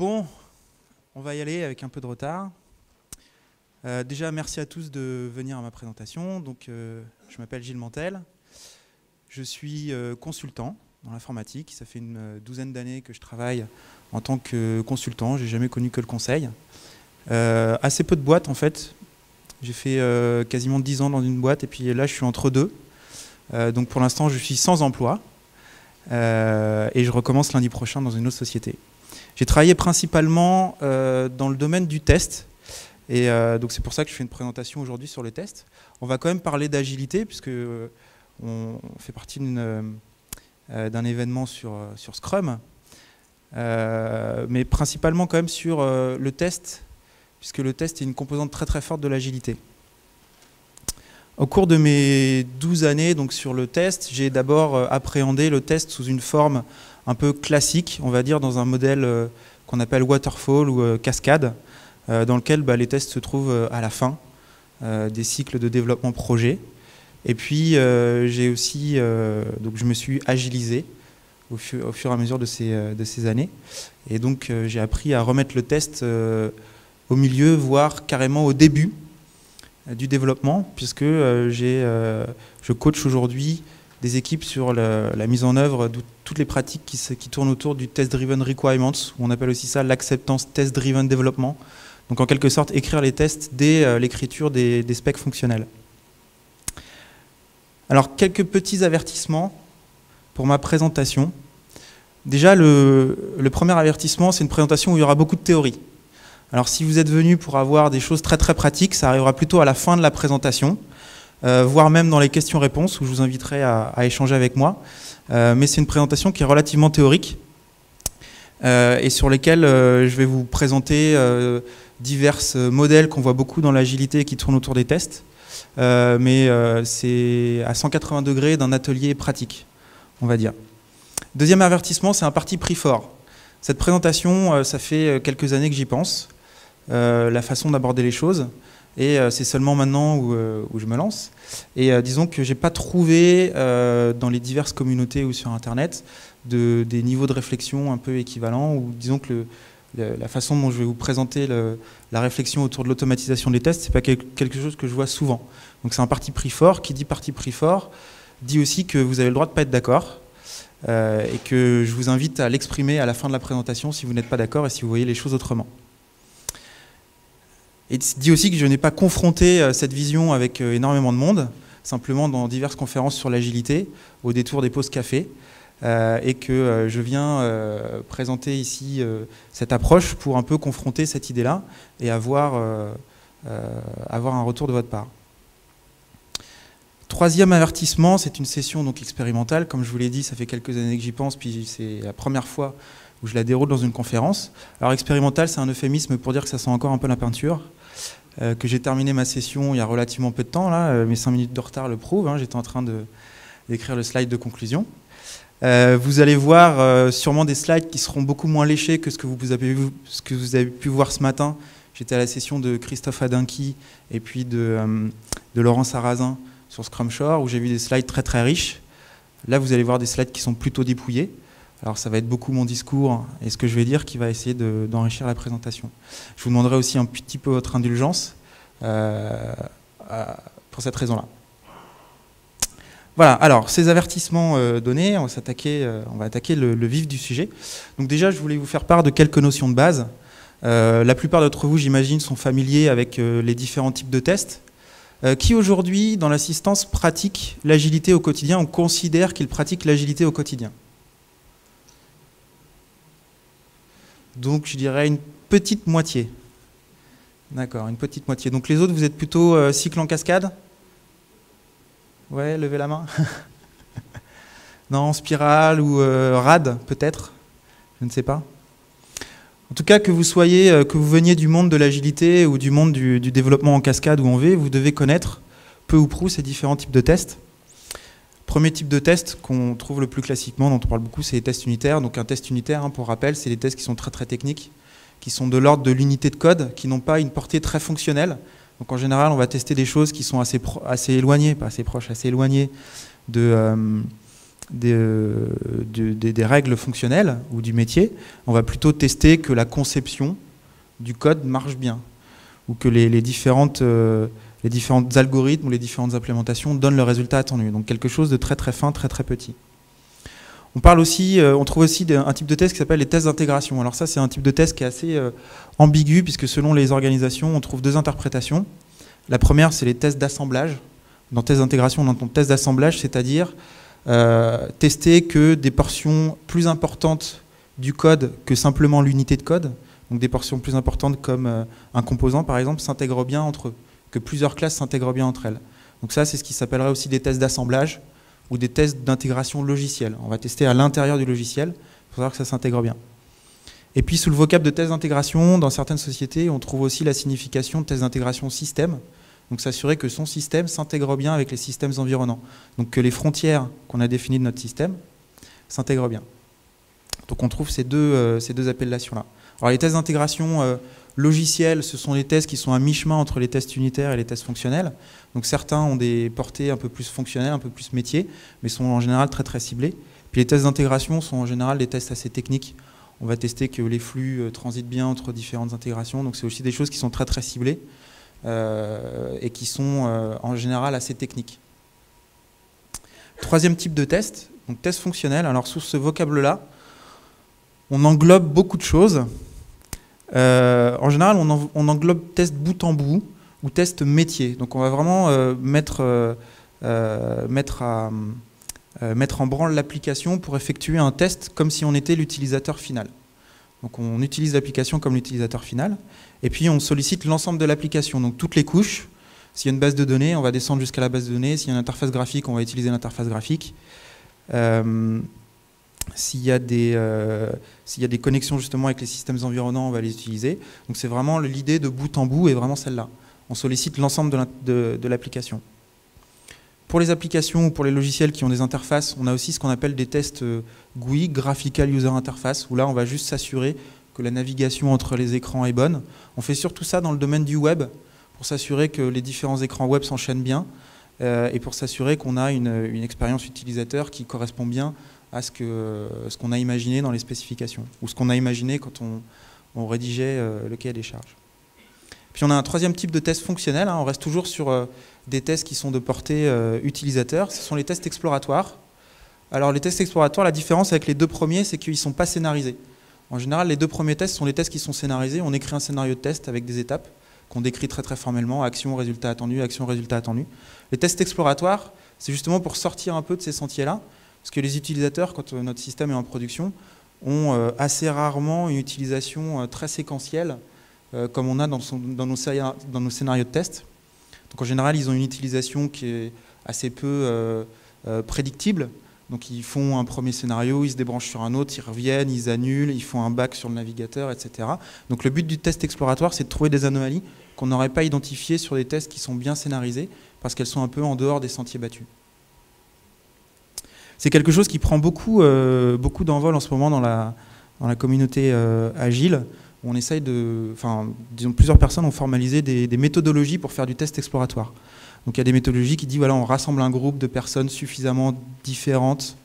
Bon, on va y aller avec un peu de retard. Déjà, merci à tous de venir à ma présentation. Donc, je m'appelle Gilles Mantel. Je suis consultant dans l'informatique. Ça fait une douzaine d'années que je travaille en tant que consultant. Je n'ai jamais connu que le conseil. Assez peu de boîtes, en fait. J'ai fait quasiment 10 ans dans une boîte et puis là, je suis entre deux. Donc, pour l'instant, je suis sans emploi. Et je recommence lundi prochain dans une autre société. J'ai travaillé principalement dans le domaine du test. Et donc c'est pour ça que je fais une présentation aujourd'hui sur le test. On va quand même parler d'agilité, puisque on fait partie d'un événement sur Scrum. Mais principalement quand même sur le test, puisque le test est une composante très très forte de l'agilité. Au cours de mes 12 années donc, sur le test, j'ai d'abord appréhendé le test sous une forme un peu classique, on va dire dans un modèle qu'on appelle waterfall ou cascade, dans lequel les tests se trouvent à la fin des cycles de développement projet. Et puis j'ai aussi, donc je me suis agilisé au fur et à mesure de ces années. Et donc j'ai appris à remettre le test au milieu, voire carrément au début du développement, puisque je coach aujourd'hui des équipes sur la mise en œuvre de toutes les pratiques qui tournent autour du Test-Driven Requirements, ou on appelle aussi ça l'acceptance Test-Driven Development. Donc en quelque sorte, écrire les tests dès l'écriture des specs fonctionnels. Alors quelques petits avertissements pour ma présentation. Déjà, le premier avertissement, c'est une présentation où il y aura beaucoup de théorie. Alors si vous êtes venu pour avoir des choses très très pratiques, ça arrivera plutôt à la fin de la présentation, voire même dans les questions-réponses, où je vous inviterai à échanger avec moi. Mais c'est une présentation qui est relativement théorique et sur lesquelles je vais vous présenter divers modèles qu'on voit beaucoup dans l'agilité qui tournent autour des tests. Mais c'est à 180 degrés d'un atelier pratique, on va dire. Deuxième avertissement, c'est un parti pris fort. Cette présentation, ça fait quelques années que j'y pense. La façon d'aborder les choses, et c'est seulement maintenant où je me lance. Et disons que j'ai pas trouvé dans les diverses communautés ou sur Internet des niveaux de réflexion un peu équivalents, ou disons que la façon dont je vais vous présenter la réflexion autour de l'automatisation des tests, c'est pas quelque chose que je vois souvent. Donc c'est un parti pris fort. Qui dit parti pris fort dit aussi que vous avez le droit de pas être d'accord, et que je vous invite à l'exprimer à la fin de la présentation si vous n'êtes pas d'accord et si vous voyez les choses autrement. Et dit aussi que je n'ai pas confronté cette vision avec énormément de monde, simplement dans diverses conférences sur l'agilité, au détour des pauses café, et que je viens présenter ici cette approche pour un peu confronter cette idée-là et avoir un retour de votre part. Troisième avertissement, c'est une session donc expérimentale. Comme je vous l'ai dit, ça fait quelques années que j'y pense, puis c'est la première fois où je la déroule dans une conférence. Alors expérimental, c'est un euphémisme pour dire que ça sent encore un peu la peinture. Que j'ai terminé ma session il y a relativement peu de temps, là, mes 5 minutes de retard le prouvent, hein, j'étais en train d'écrire le slide de conclusion. Vous allez voir sûrement des slides qui seront beaucoup moins léchés que ce que vous avez pu voir ce matin. J'étais à la session de Christophe Adinki et puis de Laurent Sarrazin sur Scrum Shore, où j'ai vu des slides très très riches. Là, vous allez voir des slides qui sont plutôt dépouillés. Alors ça va être beaucoup mon discours et ce que je vais dire qui va essayer d'enrichir la présentation. Je vous demanderai aussi un petit peu votre indulgence pour cette raison-là. Voilà, alors ces avertissements donnés, on va attaquer le vif du sujet. Donc déjà, je voulais vous faire part de quelques notions de base. La plupart d'entre vous, j'imagine, sont familiers avec les différents types de tests. Qui aujourd'hui, dans l'assistance, pratique l'agilité au quotidien, on considère qu'ils pratiquent l'agilité au quotidien? Donc je dirais une petite moitié. D'accord, une petite moitié. Donc les autres, vous êtes plutôt cycle en cascade? Ouais, levez la main. Non, spirale ou rad, peut-être? Je ne sais pas. En tout cas, que vous veniez du monde de l'agilité ou du monde du développement en cascade ou en V, vous devez connaître peu ou prou ces différents types de tests. Premier type de test qu'on trouve le plus classiquement, dont on parle beaucoup, c'est les tests unitaires. Donc un test unitaire, pour rappel, c'est des tests qui sont très très techniques, qui sont de l'ordre de l'unité de code, qui n'ont pas une portée très fonctionnelle. Donc en général, on va tester des choses qui sont assez éloignées, pas assez proches, assez éloignées de des règles fonctionnelles ou du métier. On va plutôt tester que la conception du code marche bien, ou que les différents algorithmes ou les différentes implémentations donnent le résultat attendu. Donc quelque chose de très très fin, très très petit. On trouve aussi un type de test qui s'appelle les tests d'intégration. Alors ça, c'est un type de test qui est assez ambigu, puisque selon les organisations, on trouve deux interprétations. La première, c'est les tests d'assemblage. Dans test d'intégration, on entend test d'assemblage, c'est-à-dire tester que des portions plus importantes du code que simplement l'unité de code, donc des portions plus importantes comme un composant, par exemple, s'intègrent bien entre eux, que plusieurs classes s'intègrent bien entre elles. Donc ça, c'est ce qui s'appellerait aussi des tests d'assemblage, ou des tests d'intégration logicielle. On va tester à l'intérieur du logiciel pour savoir que ça s'intègre bien. Et puis sous le vocable de tests d'intégration, dans certaines sociétés, on trouve aussi la signification de tests d'intégration système. Donc s'assurer que son système s'intègre bien avec les systèmes environnants. Donc que les frontières qu'on a définies de notre système s'intègrent bien. Donc on trouve ces deux appellations-là. Alors les tests d'intégration logicielle, ce sont les tests qui sont à mi-chemin entre les tests unitaires et les tests fonctionnels. Donc certains ont des portées un peu plus fonctionnelles, un peu plus métiers, mais sont en général très très ciblés. Puis les tests d'intégration sont en général des tests assez techniques. On va tester que les flux transitent bien entre différentes intégrations. Donc c'est aussi des choses qui sont très très ciblées et qui sont en général assez techniques. Troisième type de test, donc test fonctionnel. Alors sous ce vocable-là, on englobe beaucoup de choses. En général, on englobe test bout en bout ou test métier. Donc on va vraiment mettre en branle l'application pour effectuer un test comme si on était l'utilisateur final. Donc on utilise l'application comme l'utilisateur final et puis on sollicite l'ensemble de l'application, donc toutes les couches. S'il y a une base de données, on va descendre jusqu'à la base de données. S'il y a une interface graphique, on va utiliser l'interface graphique. S'il y a des connexions justement avec les systèmes environnants, on va les utiliser. Donc c'est vraiment l'idée de bout en bout est vraiment celle-là. On sollicite l'ensemble de l'application. Pour les applications ou pour les logiciels qui ont des interfaces, on a aussi ce qu'on appelle des tests GUI, Graphical User Interface, où là on va juste s'assurer que la navigation entre les écrans est bonne. On fait surtout ça dans le domaine du web, pour s'assurer que les différents écrans web s'enchaînent bien, et pour s'assurer qu'on a une expérience utilisateur qui correspond bien à ce qu'on a imaginé dans les spécifications, ou ce qu'on a imaginé quand on rédigeait le cahier des charges. Puis on a un troisième type de test fonctionnel, on reste toujours sur des tests qui sont de portée utilisateur, ce sont les tests exploratoires. Alors les tests exploratoires, la différence avec les deux premiers, c'est qu'ils ne sont pas scénarisés. En général, les deux premiers tests sont les tests qui sont scénarisés, on écrit un scénario de test avec des étapes qu'on décrit très très formellement, action, résultat attendu, action, résultat attendu. Les tests exploratoires, c'est justement pour sortir un peu de ces sentiers-là, parce que les utilisateurs, quand notre système est en production, ont assez rarement une utilisation très séquentielle, comme on a dans nos scénarios de test. Donc en général, ils ont une utilisation qui est assez peu prédictible. Donc ils font un premier scénario, ils se débranchent sur un autre, ils reviennent, ils annulent, ils font un back sur le navigateur, etc. Donc le but du test exploratoire, c'est de trouver des anomalies qu'on n'aurait pas identifiées sur des tests qui sont bien scénarisés, parce qu'elles sont un peu en dehors des sentiers battus. C'est quelque chose qui prend beaucoup d'envol en ce moment dans la communauté agile. On essaye disons, plusieurs personnes ont formalisé des méthodologies pour faire du test exploratoire. Donc il y a des méthodologies qui disent voilà, on rassemble un groupe de personnes suffisamment différentes,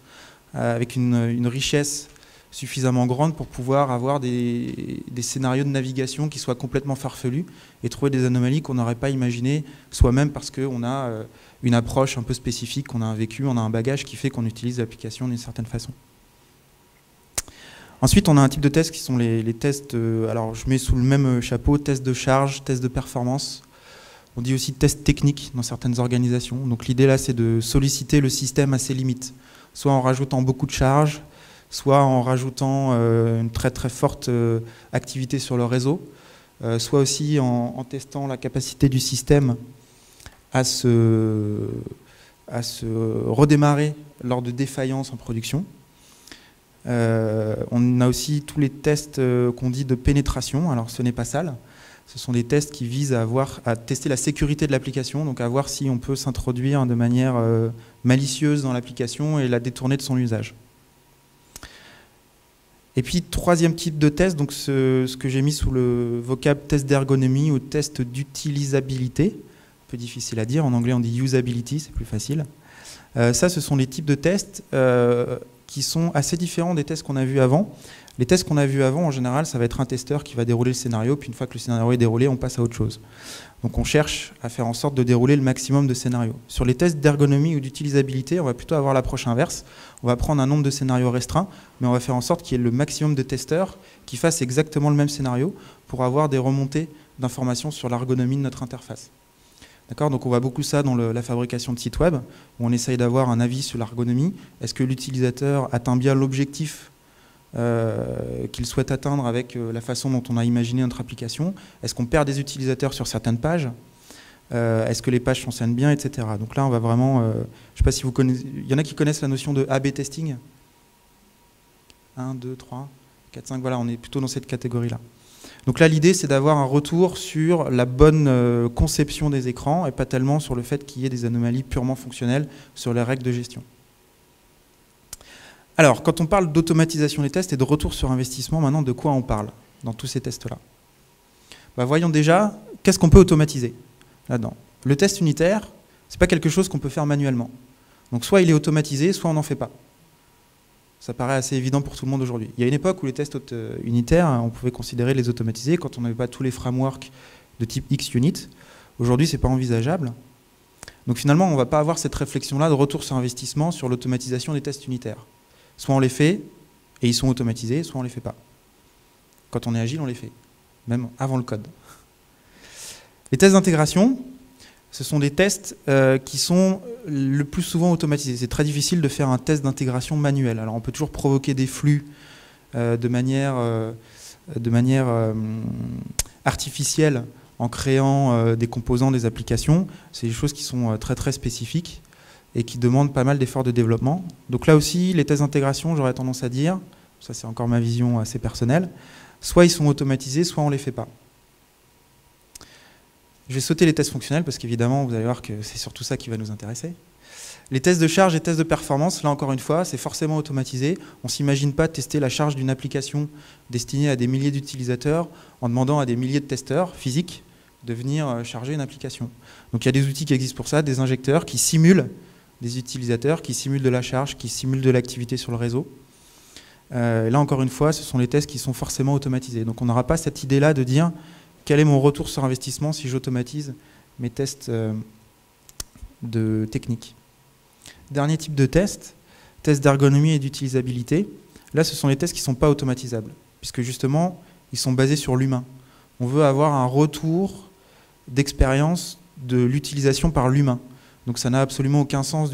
avec une richesse suffisamment grande pour pouvoir avoir des scénarios de navigation qui soient complètement farfelus et trouver des anomalies qu'on n'aurait pas imaginées, soi-même parce qu'on a une approche un peu spécifique, qu'on a un vécu, on a un bagage qui fait qu'on utilise l'application d'une certaine façon. Ensuite, on a un type de tests qui sont les tests, alors je mets sous le même chapeau, tests de charge, tests de performance. On dit aussi tests techniques dans certaines organisations. Donc l'idée là, c'est de solliciter le système à ses limites, soit en rajoutant beaucoup de charges, soit en rajoutant une très très forte activité sur le réseau, soit aussi en testant la capacité du système à se redémarrer lors de défaillances en production. On a aussi tous les tests qu'on dit de pénétration. Alors ce n'est pas sale, ce sont des tests qui visent à tester la sécurité de l'application, donc à voir si on peut s'introduire de manière malicieuse dans l'application et la détourner de son usage. Et puis troisième type de test, donc ce que j'ai mis sous le vocable test d'ergonomie ou test d'utilisabilité, un peu difficile à dire, en anglais on dit usability, c'est plus facile. Ça, ce sont les types de tests qui sont assez différents des tests qu'on a vus avant. Les tests qu'on a vus avant, en général, ça va être un testeur qui va dérouler le scénario, puis une fois que le scénario est déroulé, on passe à autre chose. Donc on cherche à faire en sorte de dérouler le maximum de scénarios. Sur les tests d'ergonomie ou d'utilisabilité, on va plutôt avoir l'approche inverse. On va prendre un nombre de scénarios restreint, mais on va faire en sorte qu'il y ait le maximum de testeurs qui fassent exactement le même scénario pour avoir des remontées d'informations sur l'ergonomie de notre interface. D'accord, donc on voit beaucoup ça dans la fabrication de sites web, où on essaye d'avoir un avis sur l'ergonomie. Est-ce que l'utilisateur atteint bien l'objectif qu'il souhaite atteindre avec la façon dont on a imaginé notre application? Est-ce qu'on perd des utilisateurs sur certaines pages? Est-ce que les pages fonctionnent bien, etc. Donc là, on va vraiment... je ne sais pas si vous connaissez... Il y en a qui connaissent la notion de A/B testing. 1, 2, 3, 4, 5, voilà, on est plutôt dans cette catégorie-là. Donc là, l'idée, c'est d'avoir un retour sur la bonne conception des écrans et pas tellement sur le fait qu'il y ait des anomalies purement fonctionnelles sur les règles de gestion. Alors, quand on parle d'automatisation des tests et de retour sur investissement, maintenant, de quoi on parle dans tous ces tests-là? Voyons déjà, qu'est-ce qu'on peut automatiser là-dedans? Le test unitaire, ce n'est pas quelque chose qu'on peut faire manuellement. Donc, soit il est automatisé, soit on n'en fait pas. Ça paraît assez évident pour tout le monde aujourd'hui. Il y a une époque où les tests unitaires, on pouvait considérer les automatiser quand on n'avait pas tous les frameworks de type XUnit. Aujourd'hui, ce n'est pas envisageable. Donc finalement, on ne va pas avoir cette réflexion-là de retour sur investissement sur l'automatisation des tests unitaires. Soit on les fait et ils sont automatisés, soit on ne les fait pas. Quand on est agile, on les fait, même avant le code. Les tests d'intégration, ce sont des tests qui sont le plus souvent automatisés. C'est très difficile de faire un test d'intégration manuel. Alors on peut toujours provoquer des flux de manière artificielle en créant des composants, des applications. C'est des choses qui sont très très spécifiques et qui demandent pas mal d'efforts de développement. Donc là aussi, les tests d'intégration, j'aurais tendance à dire, ça c'est encore ma vision assez personnelle, soit ils sont automatisés, soit on ne les fait pas. Je vais sauter les tests fonctionnels parce qu'évidemment, vous allez voir que c'est surtout ça qui va nous intéresser. Les tests de charge et tests de performance, là encore une fois, c'est forcément automatisé. On ne s'imagine pas tester la charge d'une application destinée à des milliers d'utilisateurs en demandant à des milliers de testeurs physiques de venir charger une application. Donc il y a des outils qui existent pour ça, des injecteurs qui simulent des utilisateurs, qui simulent de la charge, qui simulent de l'activité sur le réseau. Là encore une fois, ce sont les tests qui sont forcément automatisés. Donc on n'aura pas cette idée-là de dire quel est mon retour sur investissement si j'automatise mes tests de technique. Dernier type de test, test d'ergonomie et d'utilisabilité. Là, ce sont les tests qui ne sont pas automatisables, puisque justement, ils sont basés sur l'humain. On veut avoir un retour d'expérience de l'utilisation par l'humain. Donc ça n'a absolument aucun sens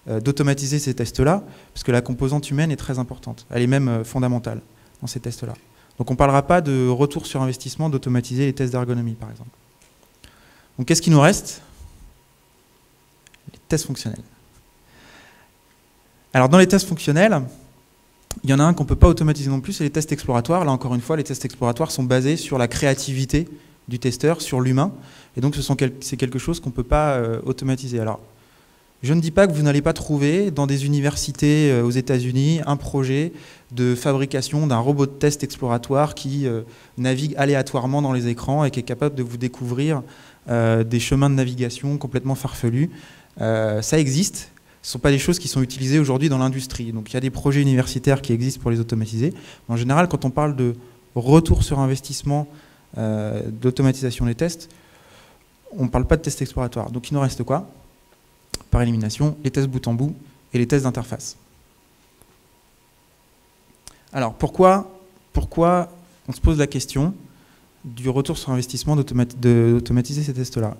d'automatiser ces tests-là, parce que la composante humaine est très importante. Elle est même fondamentale dans ces tests-là. Donc on ne parlera pas de retour sur investissement, d'automatiser les tests d'ergonomie, par exemple. Donc qu'est-ce qui nous reste? Les tests fonctionnels. Alors dans les tests fonctionnels, il y en a un qu'on ne peut pas automatiser non plus, c'est les tests exploratoires. Là encore une fois, les tests exploratoires sont basés sur la créativité du testeur, sur l'humain. Et donc c'est quelque chose qu'on ne peut pas automatiser. Alors, je ne dis pas que vous n'allez pas trouver dans des universités aux États-Unis un projet de fabrication d'un robot de test exploratoire qui navigue aléatoirement dans les écrans et qui est capable de vous découvrir des chemins de navigation complètement farfelus. Ça existe. Ce ne sont pas des choses qui sont utilisées aujourd'hui dans l'industrie. Donc il y a des projets universitaires qui existent pour les automatiser. En général, quand on parle de retour sur investissement, d'automatisation des tests, on ne parle pas de tests exploratoires. Donc il nous reste quoi? Par élimination, les tests bout en bout et les tests d'interface. Alors pourquoi on se pose la question du retour sur investissement d'automatiser ces tests-là?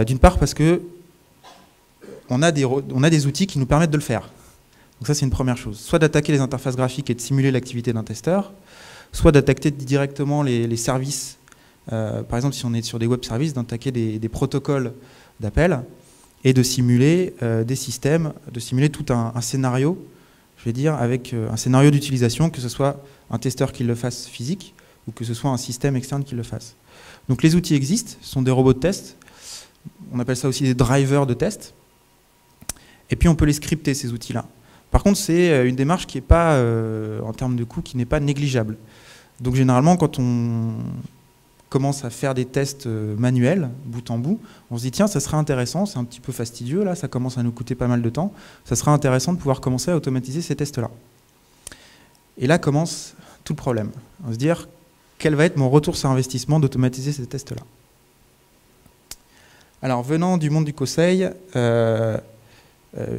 D'une part parce que on a des outils qui nous permettent de le faire. Donc ça c'est une première chose. Soit d'attaquer les interfaces graphiques et de simuler l'activité d'un testeur, soit d'attaquer directement les services. Par exemple, si on est sur des web services, d'attaquer des protocoles d'appel et de simuler des systèmes, de simuler tout un scénario, je vais dire, avec un scénario d'utilisation, que ce soit un testeur qui le fasse physique ou que ce soit un système externe qui le fasse. Donc les outils existent, ce sont des robots de test, on appelle ça aussi des drivers de test, et puis on peut les scripter, ces outils-là. Par contre, c'est une démarche qui n'est pas, en termes de coût, qui n'est pas négligeable. Donc généralement, quand on commence à faire des tests manuels, bout en bout, on se dit tiens, ça serait intéressant, c'est un petit peu fastidieux là, ça commence à nous coûter pas mal de temps, ça serait intéressant de pouvoir commencer à automatiser ces tests-là. Et là commence tout le problème. On va se dire, quel va être mon retour sur investissement d'automatiser ces tests-là? Alors, venant du monde du conseil,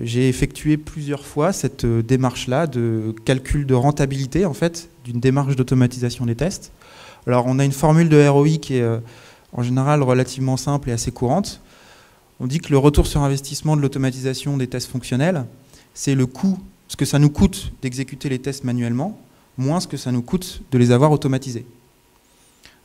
j'ai effectué plusieurs fois cette démarche-là de calcul de rentabilité, en fait, d'une démarche d'automatisation des tests. Alors, on a une formule de ROI qui est en général relativement simple et assez courante. On dit que le retour sur investissement de l'automatisation des tests fonctionnels, c'est le coût, ce que ça nous coûte d'exécuter les tests manuellement, moins ce que ça nous coûte de les avoir automatisés.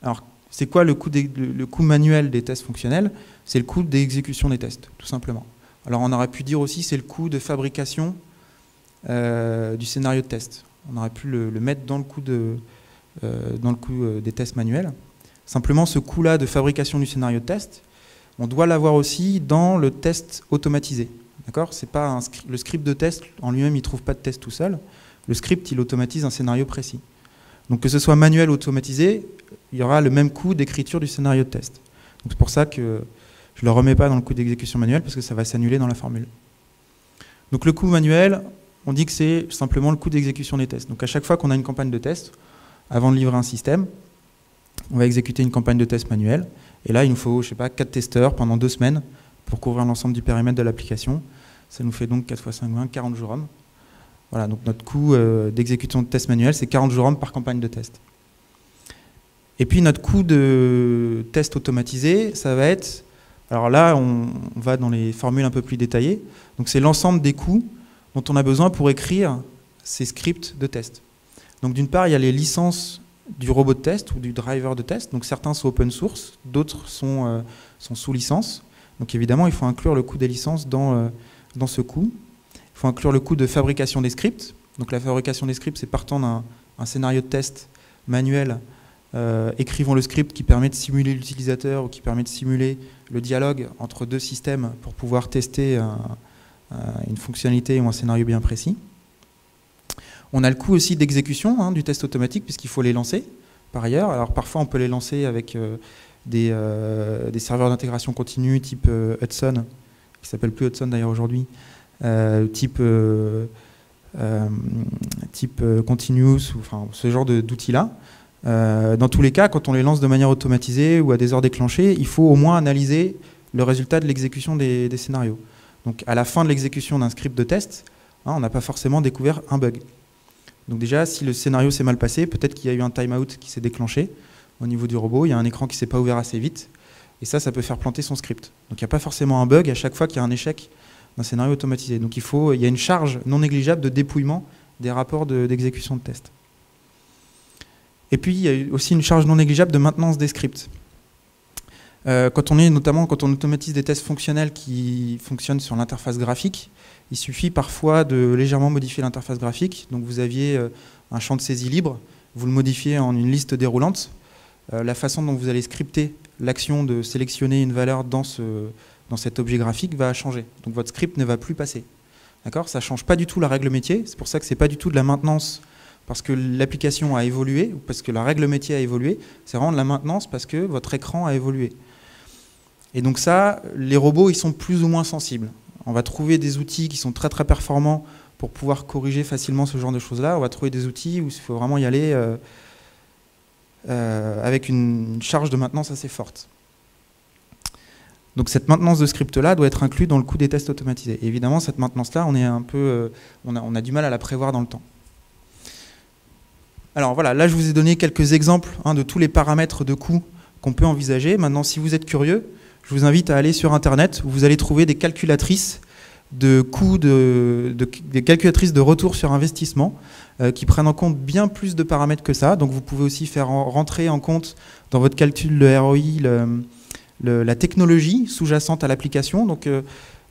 Alors, c'est quoi le coût manuel des tests fonctionnels? C'est le coût d'exécution des tests, tout simplement. Alors, on aurait pu dire aussi c'est le coût de fabrication du scénario de test. On aurait pu le mettre dans le coût des tests manuels. Simplement, ce coût-là de fabrication du scénario de test, on doit l'avoir aussi dans le test automatisé. D'accord? C'est pas le script de test en lui-même, il ne trouve pas de test tout seul. Le script, il automatise un scénario précis. Donc que ce soit manuel ou automatisé, il y aura le même coût d'écriture du scénario de test. C'est pour ça que je ne le remets pas dans le coût d'exécution manuelle, parce que ça va s'annuler dans la formule. Donc le coût manuel, on dit que c'est simplement le coût d'exécution des tests. Donc à chaque fois qu'on a une campagne de test, avant de livrer un système, on va exécuter une campagne de test manuelle. Et là, il nous faut, je sais pas, 4 testeurs pendant 2 semaines pour couvrir l'ensemble du périmètre de l'application. Ça nous fait donc 4 x 5, 20, 40 jours hommes. Voilà, donc notre coût d'exécution de test manuel, c'est 40 jours hommes par campagne de test. Et puis notre coût de test automatisé, ça va être... Alors là, on va dans les formules un peu plus détaillées. Donc c'est l'ensemble des coûts dont on a besoin pour écrire ces scripts de test. Donc d'une part, il y a les licences du robot de test ou du driver de test. Donc certains sont open source, d'autres sont sous licence. Donc évidemment, il faut inclure le coût des licences dans ce coût. Il faut inclure le coût de fabrication des scripts. Donc la fabrication des scripts, c'est partant d'un scénario de test manuel. Écrivons le script qui permet de simuler l'utilisateur ou qui permet de simuler le dialogue entre 2 systèmes pour pouvoir tester une fonctionnalité ou un scénario bien précis. On a le coût aussi d'exécution du test automatique puisqu'il faut les lancer par ailleurs. Alors parfois on peut les lancer avec des serveurs d'intégration continue type Hudson, qui s'appelle plus Hudson d'ailleurs aujourd'hui, type Continuous, ou, enfin, ce genre d'outils-là. Dans tous les cas, quand on les lance de manière automatisée ou à des heures déclenchées, il faut au moins analyser le résultat de l'exécution des scénarios. Donc à la fin de l'exécution d'un script de test, on n'a pas forcément découvert un bug. Donc déjà, si le scénario s'est mal passé, peut-être qu'il y a eu un timeout qui s'est déclenché au niveau du robot, il y a un écran qui ne s'est pas ouvert assez vite, et ça peut faire planter son script. Donc il n'y a pas forcément un bug à chaque fois qu'il y a un échec d'un scénario automatisé. Donc il y a une charge non négligeable de dépouillement des rapports d'exécution de test. Et puis, il y a aussi une charge non négligeable de maintenance des scripts. Notamment quand on automatise des tests fonctionnels qui fonctionnent sur l'interface graphique, il suffit parfois de légèrement modifier l'interface graphique. Donc vous aviez un champ de saisie libre, vous le modifiez en une liste déroulante. La façon dont vous allez scripter l'action de sélectionner une valeur dans cet objet graphique va changer. Donc votre script ne va plus passer. D'accord ? Ça ne change pas du tout la règle métier, c'est pour ça que ce n'est pas du tout de la maintenance parce que l'application a évolué ou parce que la règle métier a évolué, c'est vraiment de la maintenance parce que votre écran a évolué. Et donc ça, les robots, ils sont plus ou moins sensibles. On va trouver des outils qui sont très très performants pour pouvoir corriger facilement ce genre de choses-là. On va trouver des outils où il faut vraiment y aller avec une charge de maintenance assez forte. Donc cette maintenance de script-là doit être inclue dans le coût des tests automatisés. Et évidemment, cette maintenance-là, on a du mal à la prévoir dans le temps. Alors voilà, là je vous ai donné quelques exemples de tous les paramètres de coût qu'on peut envisager. Maintenant, si vous êtes curieux, je vous invite à aller sur Internet où vous allez trouver des calculatrices de coûts, des calculatrices de retour sur investissement qui prennent en compte bien plus de paramètres que ça. Donc vous pouvez aussi faire rentrer en compte dans votre calcul de ROI la technologie sous-jacente à l'application. Donc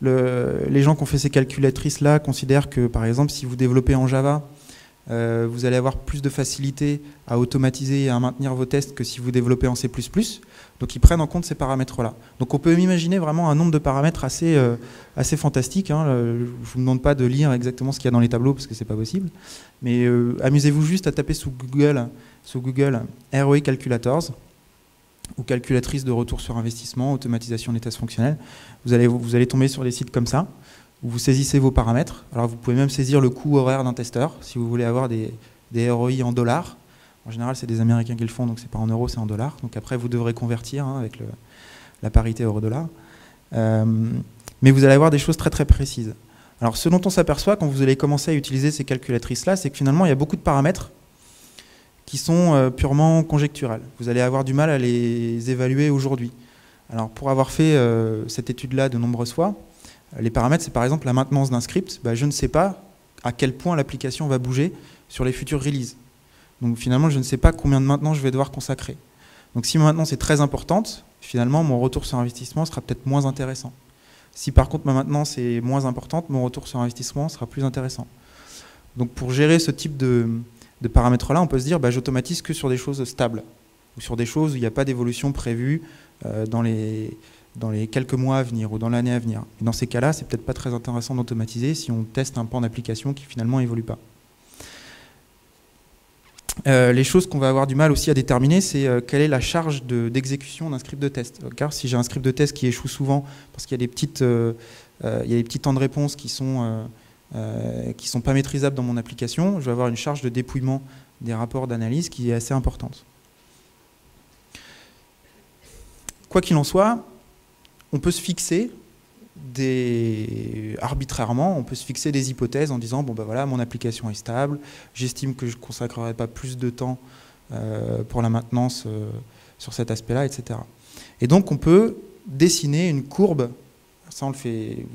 les gens qui ont fait ces calculatrices-là considèrent que, par exemple, si vous développez en Java, vous allez avoir plus de facilité à automatiser et à maintenir vos tests que si vous développez en C++. Donc ils prennent en compte ces paramètres-là. Donc on peut imaginer vraiment un nombre de paramètres assez fantastique. Je ne vous demande pas de lire exactement ce qu'il y a dans les tableaux parce que ce n'est pas possible. Mais amusez-vous juste à taper sous Google ROI Calculators. ou calculatrice de retour sur investissement, automatisation des tests fonctionnels. Vous allez tomber sur des sites comme ça, où vous saisissez vos paramètres. Alors vous pouvez même saisir le coût horaire d'un testeur, si vous voulez avoir des ROI en dollars. En général, c'est des Américains qui le font, donc c'est pas en euros, c'est en dollars. Donc après, vous devrez convertir avec la parité euro-dollar. Mais vous allez avoir des choses très très précises. Alors ce dont on s'aperçoit quand vous allez commencer à utiliser ces calculatrices-là, c'est que finalement, il y a beaucoup de paramètres qui sont purement conjecturels. Vous allez avoir du mal à les évaluer aujourd'hui. Alors pour avoir fait cette étude-là de nombreuses fois, les paramètres, c'est par exemple la maintenance d'un script. Je ne sais pas à quel point l'application va bouger sur les futures releases. Donc finalement, je ne sais pas combien de maintenance je vais devoir consacrer. Donc si ma maintenance est très importante, finalement, mon retour sur investissement sera peut-être moins intéressant. Si par contre ma maintenance est moins importante, mon retour sur investissement sera plus intéressant. Donc pour gérer ce type de paramètres-là, on peut se dire j'automatise que sur des choses stables, ou sur des choses où il n'y a pas d'évolution prévue dans les quelques mois à venir ou dans l'année à venir. Et dans ces cas-là, c'est peut-être pas très intéressant d'automatiser si on teste un pan d'application qui finalement n'évolue pas. Les choses qu'on va avoir du mal aussi à déterminer, c'est quelle est la charge d'exécution d'un script de test. Car si j'ai un script de test qui échoue souvent, parce qu'il y a des petits temps de réponse qui sont pas maîtrisables dans mon application, je vais avoir une charge de dépouillement des rapports d'analyse qui est assez importante. Quoi qu'il en soit, on peut se fixer arbitrairement, on peut se fixer des hypothèses en disant voilà, mon application est stable, j'estime que je ne consacrerai pas plus de temps pour la maintenance sur cet aspect-là, etc. Et donc on peut dessiner une courbe, ça on le fait,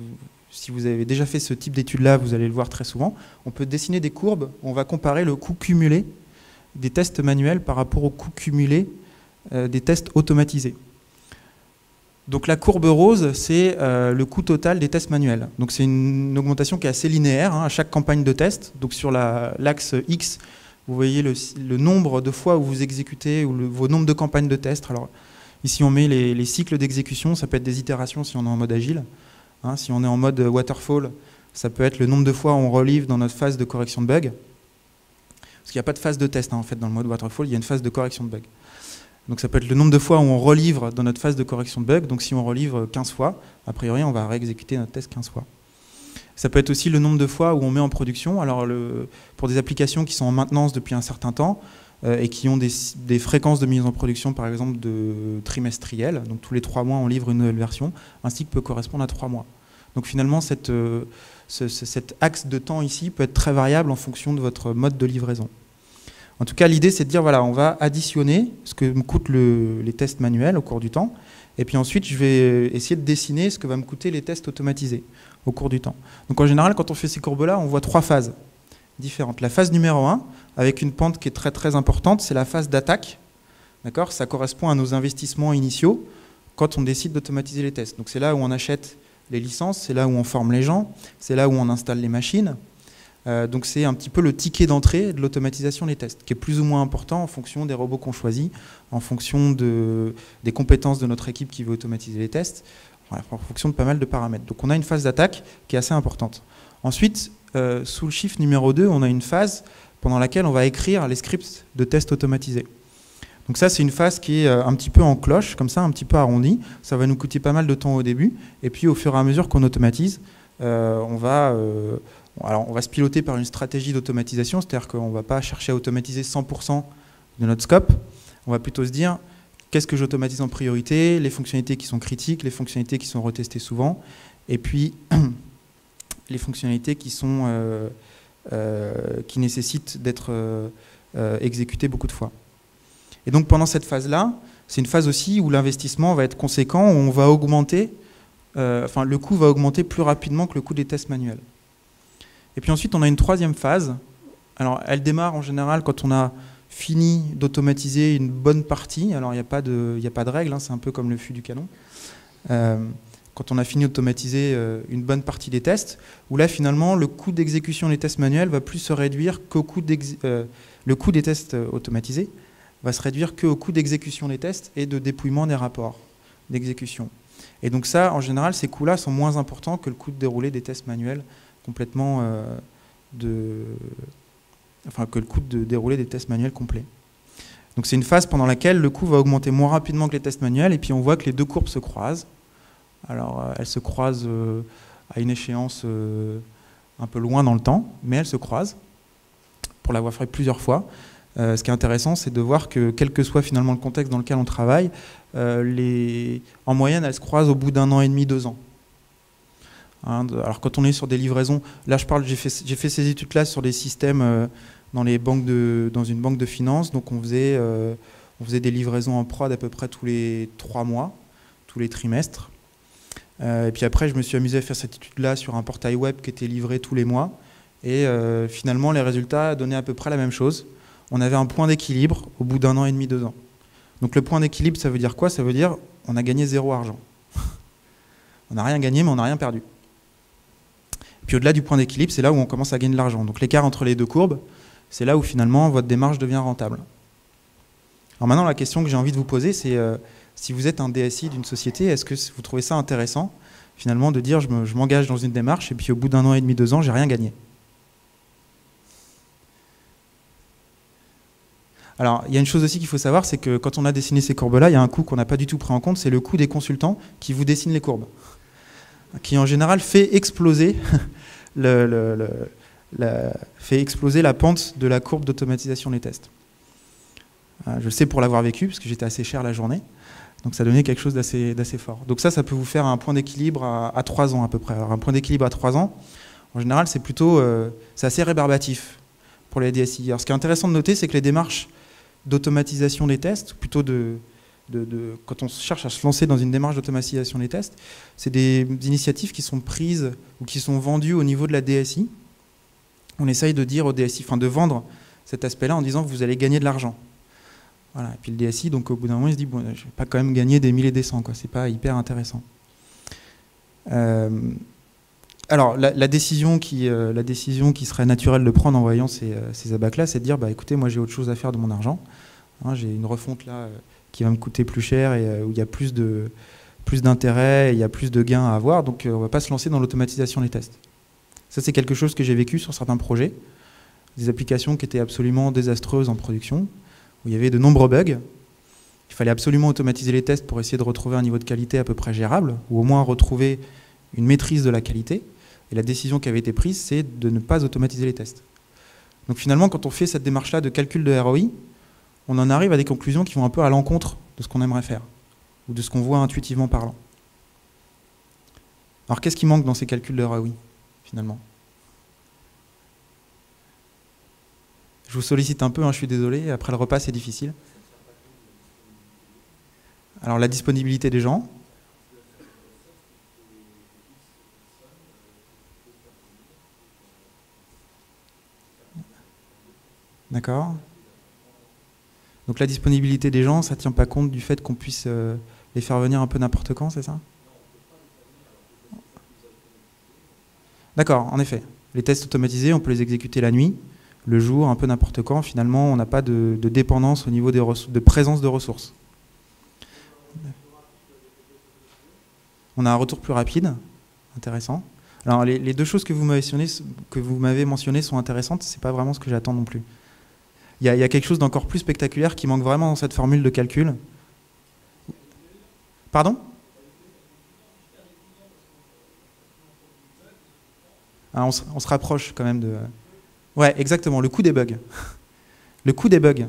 si vous avez déjà fait ce type d'étude-là, vous allez le voir très souvent, on peut dessiner des courbes où on va comparer le coût cumulé des tests manuels par rapport au coût cumulé des tests automatisés. Donc la courbe rose, c'est le coût total des tests manuels. Donc c'est une augmentation qui est assez linéaire à chaque campagne de test. Donc sur l'axe X, vous voyez le nombre de fois où vous exécutez ou vos nombres de campagnes de test. Alors ici on met les cycles d'exécution, ça peut être des itérations si on est en mode agile. Si on est en mode waterfall, ça peut être le nombre de fois où on relivre dans notre phase de correction de bugs. Parce qu'il n'y a pas de phase de test en fait dans le mode waterfall, il y a une phase de correction de bugs. Donc ça peut être le nombre de fois où on relivre dans notre phase de correction de bug. Donc si on relivre 15 fois, a priori on va réexécuter notre test 15 fois. Ça peut être aussi le nombre de fois où on met en production. Alors pour des applications qui sont en maintenance depuis un certain temps et qui ont des fréquences de mise en production par exemple de trimestrielles, donc tous les 3 mois on livre une nouvelle version, un cycle peut correspondre à 3 mois. Donc finalement cet axe de temps ici peut être très variable en fonction de votre mode de livraison. En tout cas, l'idée, c'est de dire, voilà, on va additionner ce que me coûtent les tests manuels au cours du temps, et puis ensuite, je vais essayer de dessiner ce que va me coûter les tests automatisés au cours du temps. Donc en général, quand on fait ces courbes-là, on voit 3 phases différentes. La phase numéro 1, avec une pente qui est très très importante, c'est la phase d'attaque. D'accord ? Ça correspond à nos investissements initiaux quand on décide d'automatiser les tests. Donc c'est là où on achète les licences, c'est là où on forme les gens, c'est là où on installe les machines. Donc c'est un petit peu le ticket d'entrée de l'automatisation des tests, qui est plus ou moins important en fonction des robots qu'on choisit, en fonction des compétences de notre équipe qui veut automatiser les tests, en fonction de pas mal de paramètres. Donc on a une phase d'attaque qui est assez importante. Ensuite, sous le chiffre numéro 2, on a une phase pendant laquelle on va écrire les scripts de tests automatisés. Donc ça, c'est une phase qui est un petit peu en cloche, comme ça, un petit peu arrondie. Ça va nous coûter pas mal de temps au début. Et puis, au fur et à mesure qu'on automatise, on va se piloter par une stratégie d'automatisation, c'est-à-dire qu'on ne va pas chercher à automatiser 100% de notre scope. On va plutôt se dire, qu'est-ce que j'automatise en priorité, les fonctionnalités qui sont critiques, les fonctionnalités qui sont retestées souvent, et puis les fonctionnalités qui nécessitent d'être exécutées beaucoup de fois. Et donc pendant cette phase-là, c'est une phase aussi où l'investissement va être conséquent, où on va augmenter, le coût va augmenter plus rapidement que le coût des tests manuels. Et puis ensuite, on a une troisième phase. Alors, elle démarre en général quand on a fini d'automatiser une bonne partie. Alors, il n'y a pas de règle, hein, c'est un peu comme le fût du canon. Quand on a fini d'automatiser une bonne partie des tests, où là, finalement, le coût d'exécution des tests manuels va plus se réduire qu'au coût le coût des tests automatisés va se réduire qu'au coût d'exécution des tests et de dépouillement des rapports d'exécution. Et donc ça, en général, ces coûts-là sont moins importants que le coût de dérouler des tests manuels complètement que le coût de dérouler des tests manuels complets. Donc c'est une phase pendant laquelle le coût va augmenter moins rapidement que les tests manuels, et puis on voit que les deux courbes se croisent. Alors elles se croisent à une échéance un peu loin dans le temps, mais elles se croisent, pour l'avoir fait plusieurs fois. Ce qui est intéressant, c'est de voir que, quel que soit finalement le contexte dans lequel on travaille, en moyenne, elles se croisent au bout d'1 an et demi, 2 ans. Hein, alors quand on est sur des livraisons, là j'ai fait ces études-là sur des systèmes dans une banque de finances, donc on faisait des livraisons en prod à peu près tous les 3 mois, tous les trimestres. Et puis après, je me suis amusé à faire cette étude-là sur un portail web qui était livré tous les mois, et finalement les résultats donnaient à peu près la même chose. On avait un point d'équilibre au bout d'1 an et demi, 2 ans. Donc le point d'équilibre, ça veut dire quoi? Ça veut dire on a gagné 0 argent. On n'a rien gagné, mais on n'a rien perdu. Puis au-delà du point d'équilibre, c'est là où on commence à gagner de l'argent. Donc l'écart entre les deux courbes, c'est là où finalement votre démarche devient rentable. Alors maintenant, la question que j'ai envie de vous poser, c'est si vous êtes un DSI d'une société, est-ce que vous trouvez ça intéressant finalement de dire je m'engage dans une démarche et puis au bout d'1 an et demi, 2 ans, j'ai rien gagné? Alors, il y a une chose aussi qu'il faut savoir, c'est que quand on a dessiné ces courbes-là, il y a un coût qu'on n'a pas du tout pris en compte, c'est le coût des consultants qui vous dessinent les courbes, qui en général fait exploser, la pente de la courbe d'automatisation des tests. Je le sais pour l'avoir vécu, parce que j'étais assez cher la journée, donc ça donnait quelque chose d'assez fort. Donc ça peut vous faire un point d'équilibre à 3 ans à peu près. Alors un point d'équilibre à 3 ans, en général, c'est assez rébarbatif pour les DSI. Alors ce qui est intéressant de noter, c'est que les démarches d'automatisation des tests, plutôt quand on cherche à se lancer dans une démarche d'automatisation des tests, c'est des initiatives qui sont prises ou qui sont vendues au niveau de la DSI. On essaye de dire au DSI, enfin de vendre cet aspect-là en disant que vous allez gagner de l'argent. Voilà. Et puis le DSI, donc au bout d'un moment, il se dit bon, je ne vais pas quand même gagner des milliers et des cents, quoi. C'est pas hyper intéressant. Alors la décision qui serait naturelle de prendre en voyant ces abacs-là, c'est de dire bah écoutez, moi j'ai autre chose à faire de mon argent. Hein, j'ai une refonte là qui va me coûter plus cher et où il y a plus d'intérêt, il y a plus de gains à avoir, donc on ne va pas se lancer dans l'automatisation des tests. Ça c'est quelque chose que j'ai vécu sur certains projets, des applications qui étaient absolument désastreuses en production, où il y avait de nombreux bugs. Il fallait absolument automatiser les tests pour essayer de retrouver un niveau de qualité à peu près gérable, ou au moins retrouver une maîtrise de la qualité. Et la décision qui avait été prise, c'est de ne pas automatiser les tests. Donc finalement, quand on fait cette démarche-là de calcul de ROI, on en arrive à des conclusions qui vont un peu à l'encontre de ce qu'on aimerait faire, ou de ce qu'on voit intuitivement parlant. Alors qu'est-ce qui manque dans ces calculs de ROI, finalement? Je vous sollicite un peu, hein, je suis désolé, après le repas c'est difficile. Alors la disponibilité des gens. D'accord. Donc la disponibilité des gens, ça ne tient pas compte du fait qu'on puisse les faire venir un peu n'importe quand, c'est ça? D'accord, en effet. Les tests automatisés, on peut les exécuter la nuit, le jour, un peu n'importe quand. Finalement, on n'a pas de dépendance au niveau de présence de ressources. On a un retour plus rapide, intéressant. Alors les deux choses que vous m'avez mentionnées sont intéressantes, c'est pas vraiment ce que j'attends non plus. Il y a quelque chose d'encore plus spectaculaire qui manque vraiment dans cette formule de calcul. Pardon? Ah, on se rapproche quand même de... Ouais, exactement, le coût des bugs. Le coût des bugs.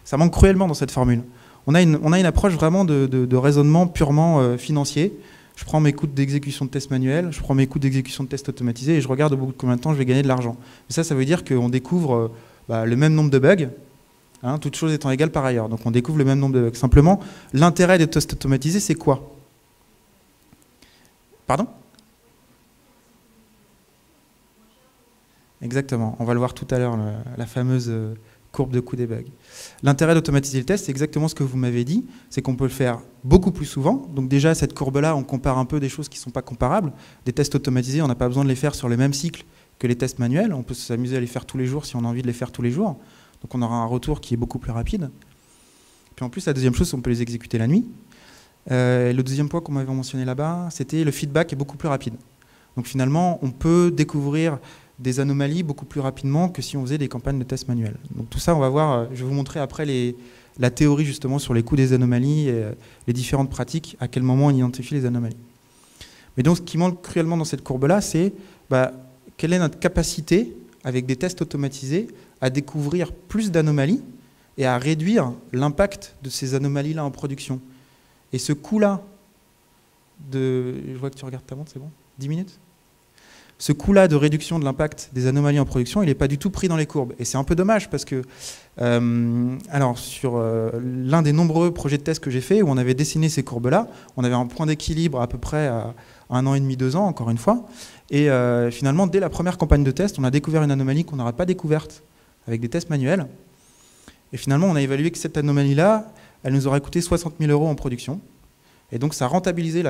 Ça manque cruellement dans cette formule. On a une approche vraiment de raisonnement purement financier. Je prends mes coûts d'exécution de tests manuels, je prends mes coûts d'exécution de tests automatisés et je regarde au bout de combien de temps je vais gagner de l'argent. Mais ça veut dire qu'on découvre le même nombre de bugs, hein, toutes choses étant égales par ailleurs. Donc on découvre le même nombre de bugs. Simplement, l'intérêt des tests automatisés, c'est quoi? Pardon? Exactement, on va le voir tout à l'heure, la fameuse courbe de coût des bugs. L'intérêt d'automatiser le test, c'est exactement ce que vous m'avez dit, c'est qu'on peut le faire beaucoup plus souvent. Donc déjà, cette courbe-là, on compare un peu des choses qui ne sont pas comparables. Des tests automatisés, on n'a pas besoin de les faire sur le même cycle que les tests manuels. On peut s'amuser à les faire tous les jours si on a envie de les faire tous les jours. Donc on aura un retour qui est beaucoup plus rapide. Puis en plus, la deuxième chose, on peut les exécuter la nuit. Le deuxième point qu'on m'avait mentionné là-bas, c'était le feedback est beaucoup plus rapide. Donc finalement, on peut découvrir des anomalies beaucoup plus rapidement que si on faisait des campagnes de tests manuels. Donc tout ça, on va voir, je vais vous montrer après la théorie justement sur les coûts des anomalies et les différentes pratiques, à quel moment on identifie les anomalies. Mais donc ce qui manque cruellement dans cette courbe-là, c'est quelle est notre capacité, avec des tests automatisés, à découvrir plus d'anomalies et à réduire l'impact de ces anomalies-là en production. Et ce coût-là, je vois que tu regardes ta montre, c'est bon ? 10 minutes ? Ce coût-là de réduction de l'impact des anomalies en production, il n'est pas du tout pris dans les courbes. Et c'est un peu dommage parce que, alors sur l'un des nombreux projets de test que j'ai fait, où on avait dessiné ces courbes-là, on avait un point d'équilibre à peu près à 1 an et demi, 2 ans, encore une fois. Et finalement, dès la première campagne de test, on a découvert une anomalie qu'on n'aurait pas découverte avec des tests manuels. Et finalement, on a évalué que cette anomalie-là, elle nous aurait coûté 60 000 € en production. Et donc, ça rentabilisait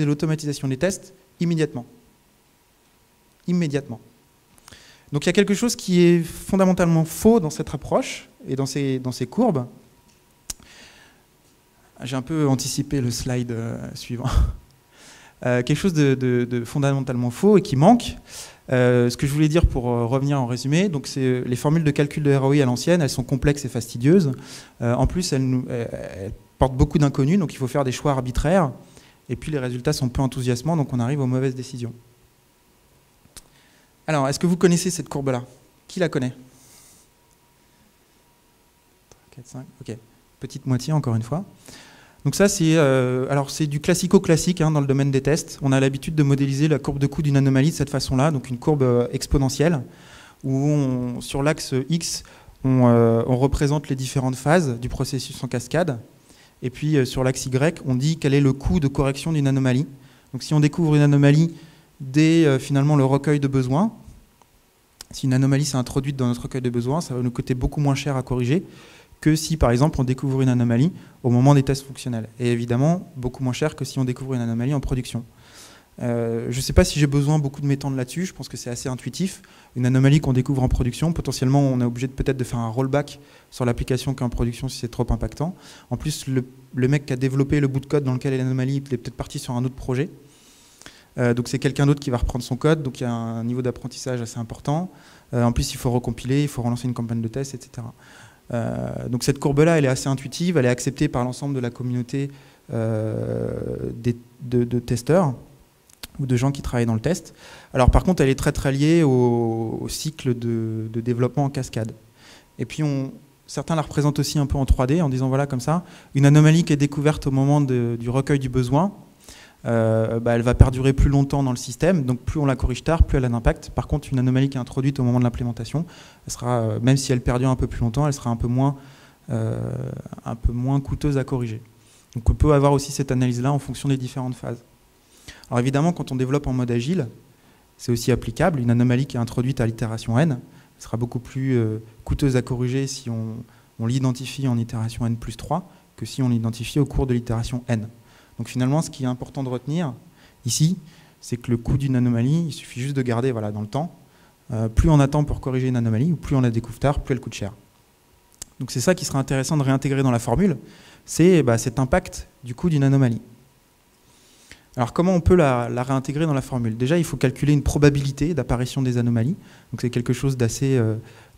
l'automatisation des tests immédiatement. Immédiatement. Donc, il y a quelque chose qui est fondamentalement faux dans cette approche et dans ces courbes. J'ai un peu anticipé le slide suivant. Quelque chose de fondamentalement faux et qui manque. Ce que je voulais dire pour revenir en résumé, donc c'est les formules de calcul de ROI à l'ancienne, elles sont complexes et fastidieuses. En plus, elles portent beaucoup d'inconnus, donc il faut faire des choix arbitraires. Et puis les résultats sont peu enthousiasmants, donc on arrive aux mauvaises décisions. Alors, est-ce que vous connaissez cette courbe-là? Qui la connaît? 4, 5, ok. Petite moitié, encore une fois. Donc ça, c'est du classico-classique dans le domaine des tests. On a l'habitude de modéliser la courbe de coût d'une anomalie de cette façon-là, donc une courbe exponentielle, où sur l'axe X, on représente les différentes phases du processus en cascade. Et puis sur l'axe Y, on dit quel est le coût de correction d'une anomalie. Donc si on découvre une anomalie dès finalement le recueil de besoins, si une anomalie s'est introduite dans notre recueil de besoins, ça va nous coûter beaucoup moins cher à corriger que si, par exemple, on découvre une anomalie au moment des tests fonctionnels. Et évidemment, beaucoup moins cher que si on découvre une anomalie en production. Je ne sais pas si j'ai besoin beaucoup de m'étendre là-dessus, je pense que c'est assez intuitif. Une anomalie qu'on découvre en production, potentiellement, on est obligé peut-être de faire un rollback sur l'application qu'en production si c'est trop impactant. En plus, le mec qui a développé le bout de code dans lequel est l'anomalie, il est peut-être parti sur un autre projet. Donc c'est quelqu'un d'autre qui va reprendre son code, donc il y a un niveau d'apprentissage assez important. En plus, il faut recompiler, il faut relancer une campagne de test, etc. Donc cette courbe-là, elle est assez intuitive, elle est acceptée par l'ensemble de la communauté de testeurs ou de gens qui travaillent dans le test. Alors par contre, elle est très très liée au cycle de développement en cascade. Et puis certains la représentent aussi un peu en 3D en disant voilà comme ça, une anomalie qui est découverte au moment du recueil du besoin, elle va perdurer plus longtemps dans le système, donc plus on la corrige tard, plus elle a d'impact. Par contre, une anomalie qui est introduite au moment de l'implémentation, elle sera, même si elle perdure un peu plus longtemps, elle sera un peu moins coûteuse à corriger. Donc on peut avoir aussi cette analyse-là en fonction des différentes phases. Alors évidemment, quand on développe en mode agile, c'est aussi applicable. Une anomalie qui est introduite à l'itération n, elle sera beaucoup plus coûteuse à corriger si on l'identifie en itération n plus 3 que si on l'identifie au cours de l'itération n. Donc finalement, ce qui est important de retenir ici, c'est que le coût d'une anomalie, il suffit juste de garder dans le temps. Plus on attend pour corriger une anomalie, ou plus on la découvre tard, plus elle coûte cher. Donc c'est ça qui sera intéressant de réintégrer dans la formule, c'est cet impact du coût d'une anomalie. Alors comment on peut la réintégrer dans la formule? Déjà, il faut calculer une probabilité d'apparition des anomalies. Donc c'est quelque chose d'assez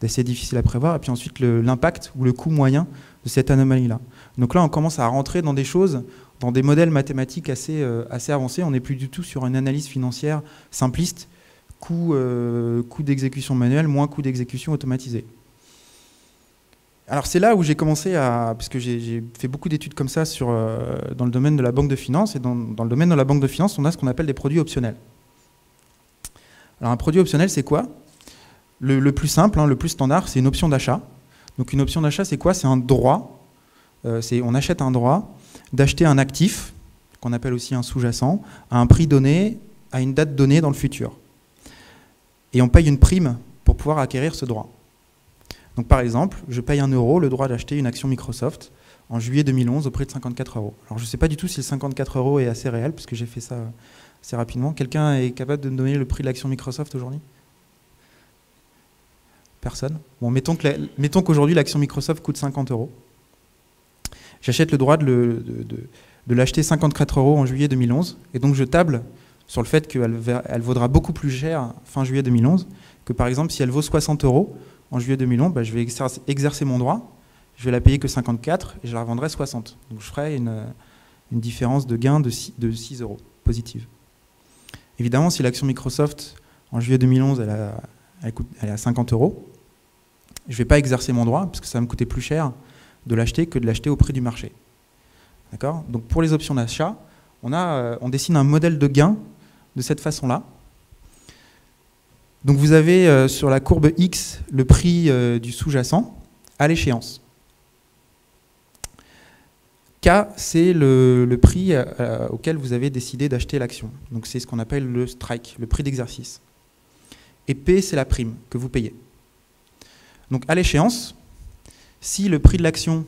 difficile à prévoir. Et puis ensuite, l'impact ou le coût moyen de cette anomalie-là. Donc là, on commence à rentrer dans des choses, dans des modèles mathématiques assez avancés. On n'est plus du tout sur une analyse financière simpliste, coût d'exécution manuelle, moins coût d'exécution automatisé. Alors c'est là où j'ai commencé puisque j'ai fait beaucoup d'études comme ça dans le domaine de la banque de finance, et dans le domaine de la banque de finance, on a ce qu'on appelle des produits optionnels. Alors un produit optionnel, c'est quoi? Le plus simple, le plus standard, c'est une option d'achat. Donc une option d'achat, c'est quoi? C'est un droit, on achète un droit d'acheter un actif, qu'on appelle aussi un sous-jacent, à un prix donné, à une date donnée dans le futur. Et on paye une prime pour pouvoir acquérir ce droit. Donc par exemple, je paye 1 € le droit d'acheter une action Microsoft en juillet 2011 au prix de 54 €. Alors je ne sais pas du tout si le 54 € est assez réel, parce que j'ai fait ça assez rapidement. Quelqu'un est capable de me donner le prix de l'action Microsoft aujourd'hui? Personne? Bon, mettons qu'aujourd'hui l'action Microsoft coûte 50 €. J'achète le droit de l'acheter 54 € en juillet 2011, et donc je table sur le fait qu'elle vaudra beaucoup plus cher fin juillet 2011 que par exemple si elle vaut 60 € en juillet 2011, je vais exercer mon droit, je vais la payer que 54 et je la revendrai 60. Donc je ferai une différence de gain de 6 € positive. Évidemment, si l'action Microsoft en juillet 2011 elle est à 50 €, je ne vais pas exercer mon droit parce que ça va me coûter plus cher de l'acheter que de l'acheter au prix du marché. D'accord ? Donc pour les options d'achat, on dessine un modèle de gain de cette façon-là. Donc vous avez sur la courbe X le prix du sous-jacent à l'échéance. K, c'est le prix auquel vous avez décidé d'acheter l'action. Donc c'est ce qu'on appelle le strike, le prix d'exercice. Et P, c'est la prime que vous payez. Donc à l'échéance, si le prix de l'action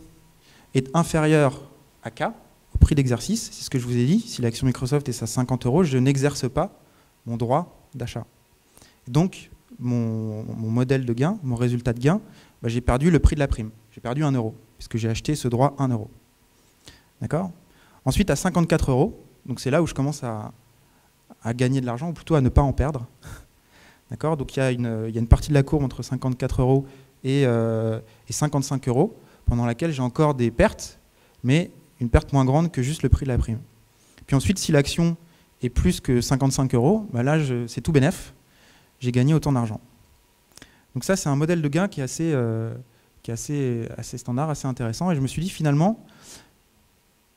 est inférieur à K, au prix d'exercice, c'est ce que je vous ai dit, si l'action Microsoft est à 50 €, je n'exerce pas mon droit d'achat. Donc mon modèle de gain, mon résultat de gain, j'ai perdu le prix de la prime. J'ai perdu 1 €, puisque j'ai acheté ce droit 1 €. D'accord ? Ensuite, à 54 €, donc c'est là où je commence à gagner de l'argent, ou plutôt à ne pas en perdre. D'accord ? Donc il y a une partie de la courbe entre 54 € et 55 € pendant laquelle j'ai encore des pertes, mais une perte moins grande que juste le prix de la prime. Puis ensuite, si l'action est plus que 55 €, là c'est tout bénef, j'ai gagné autant d'argent. Donc ça, c'est un modèle de gain qui est assez standard, assez intéressant, et je me suis dit finalement,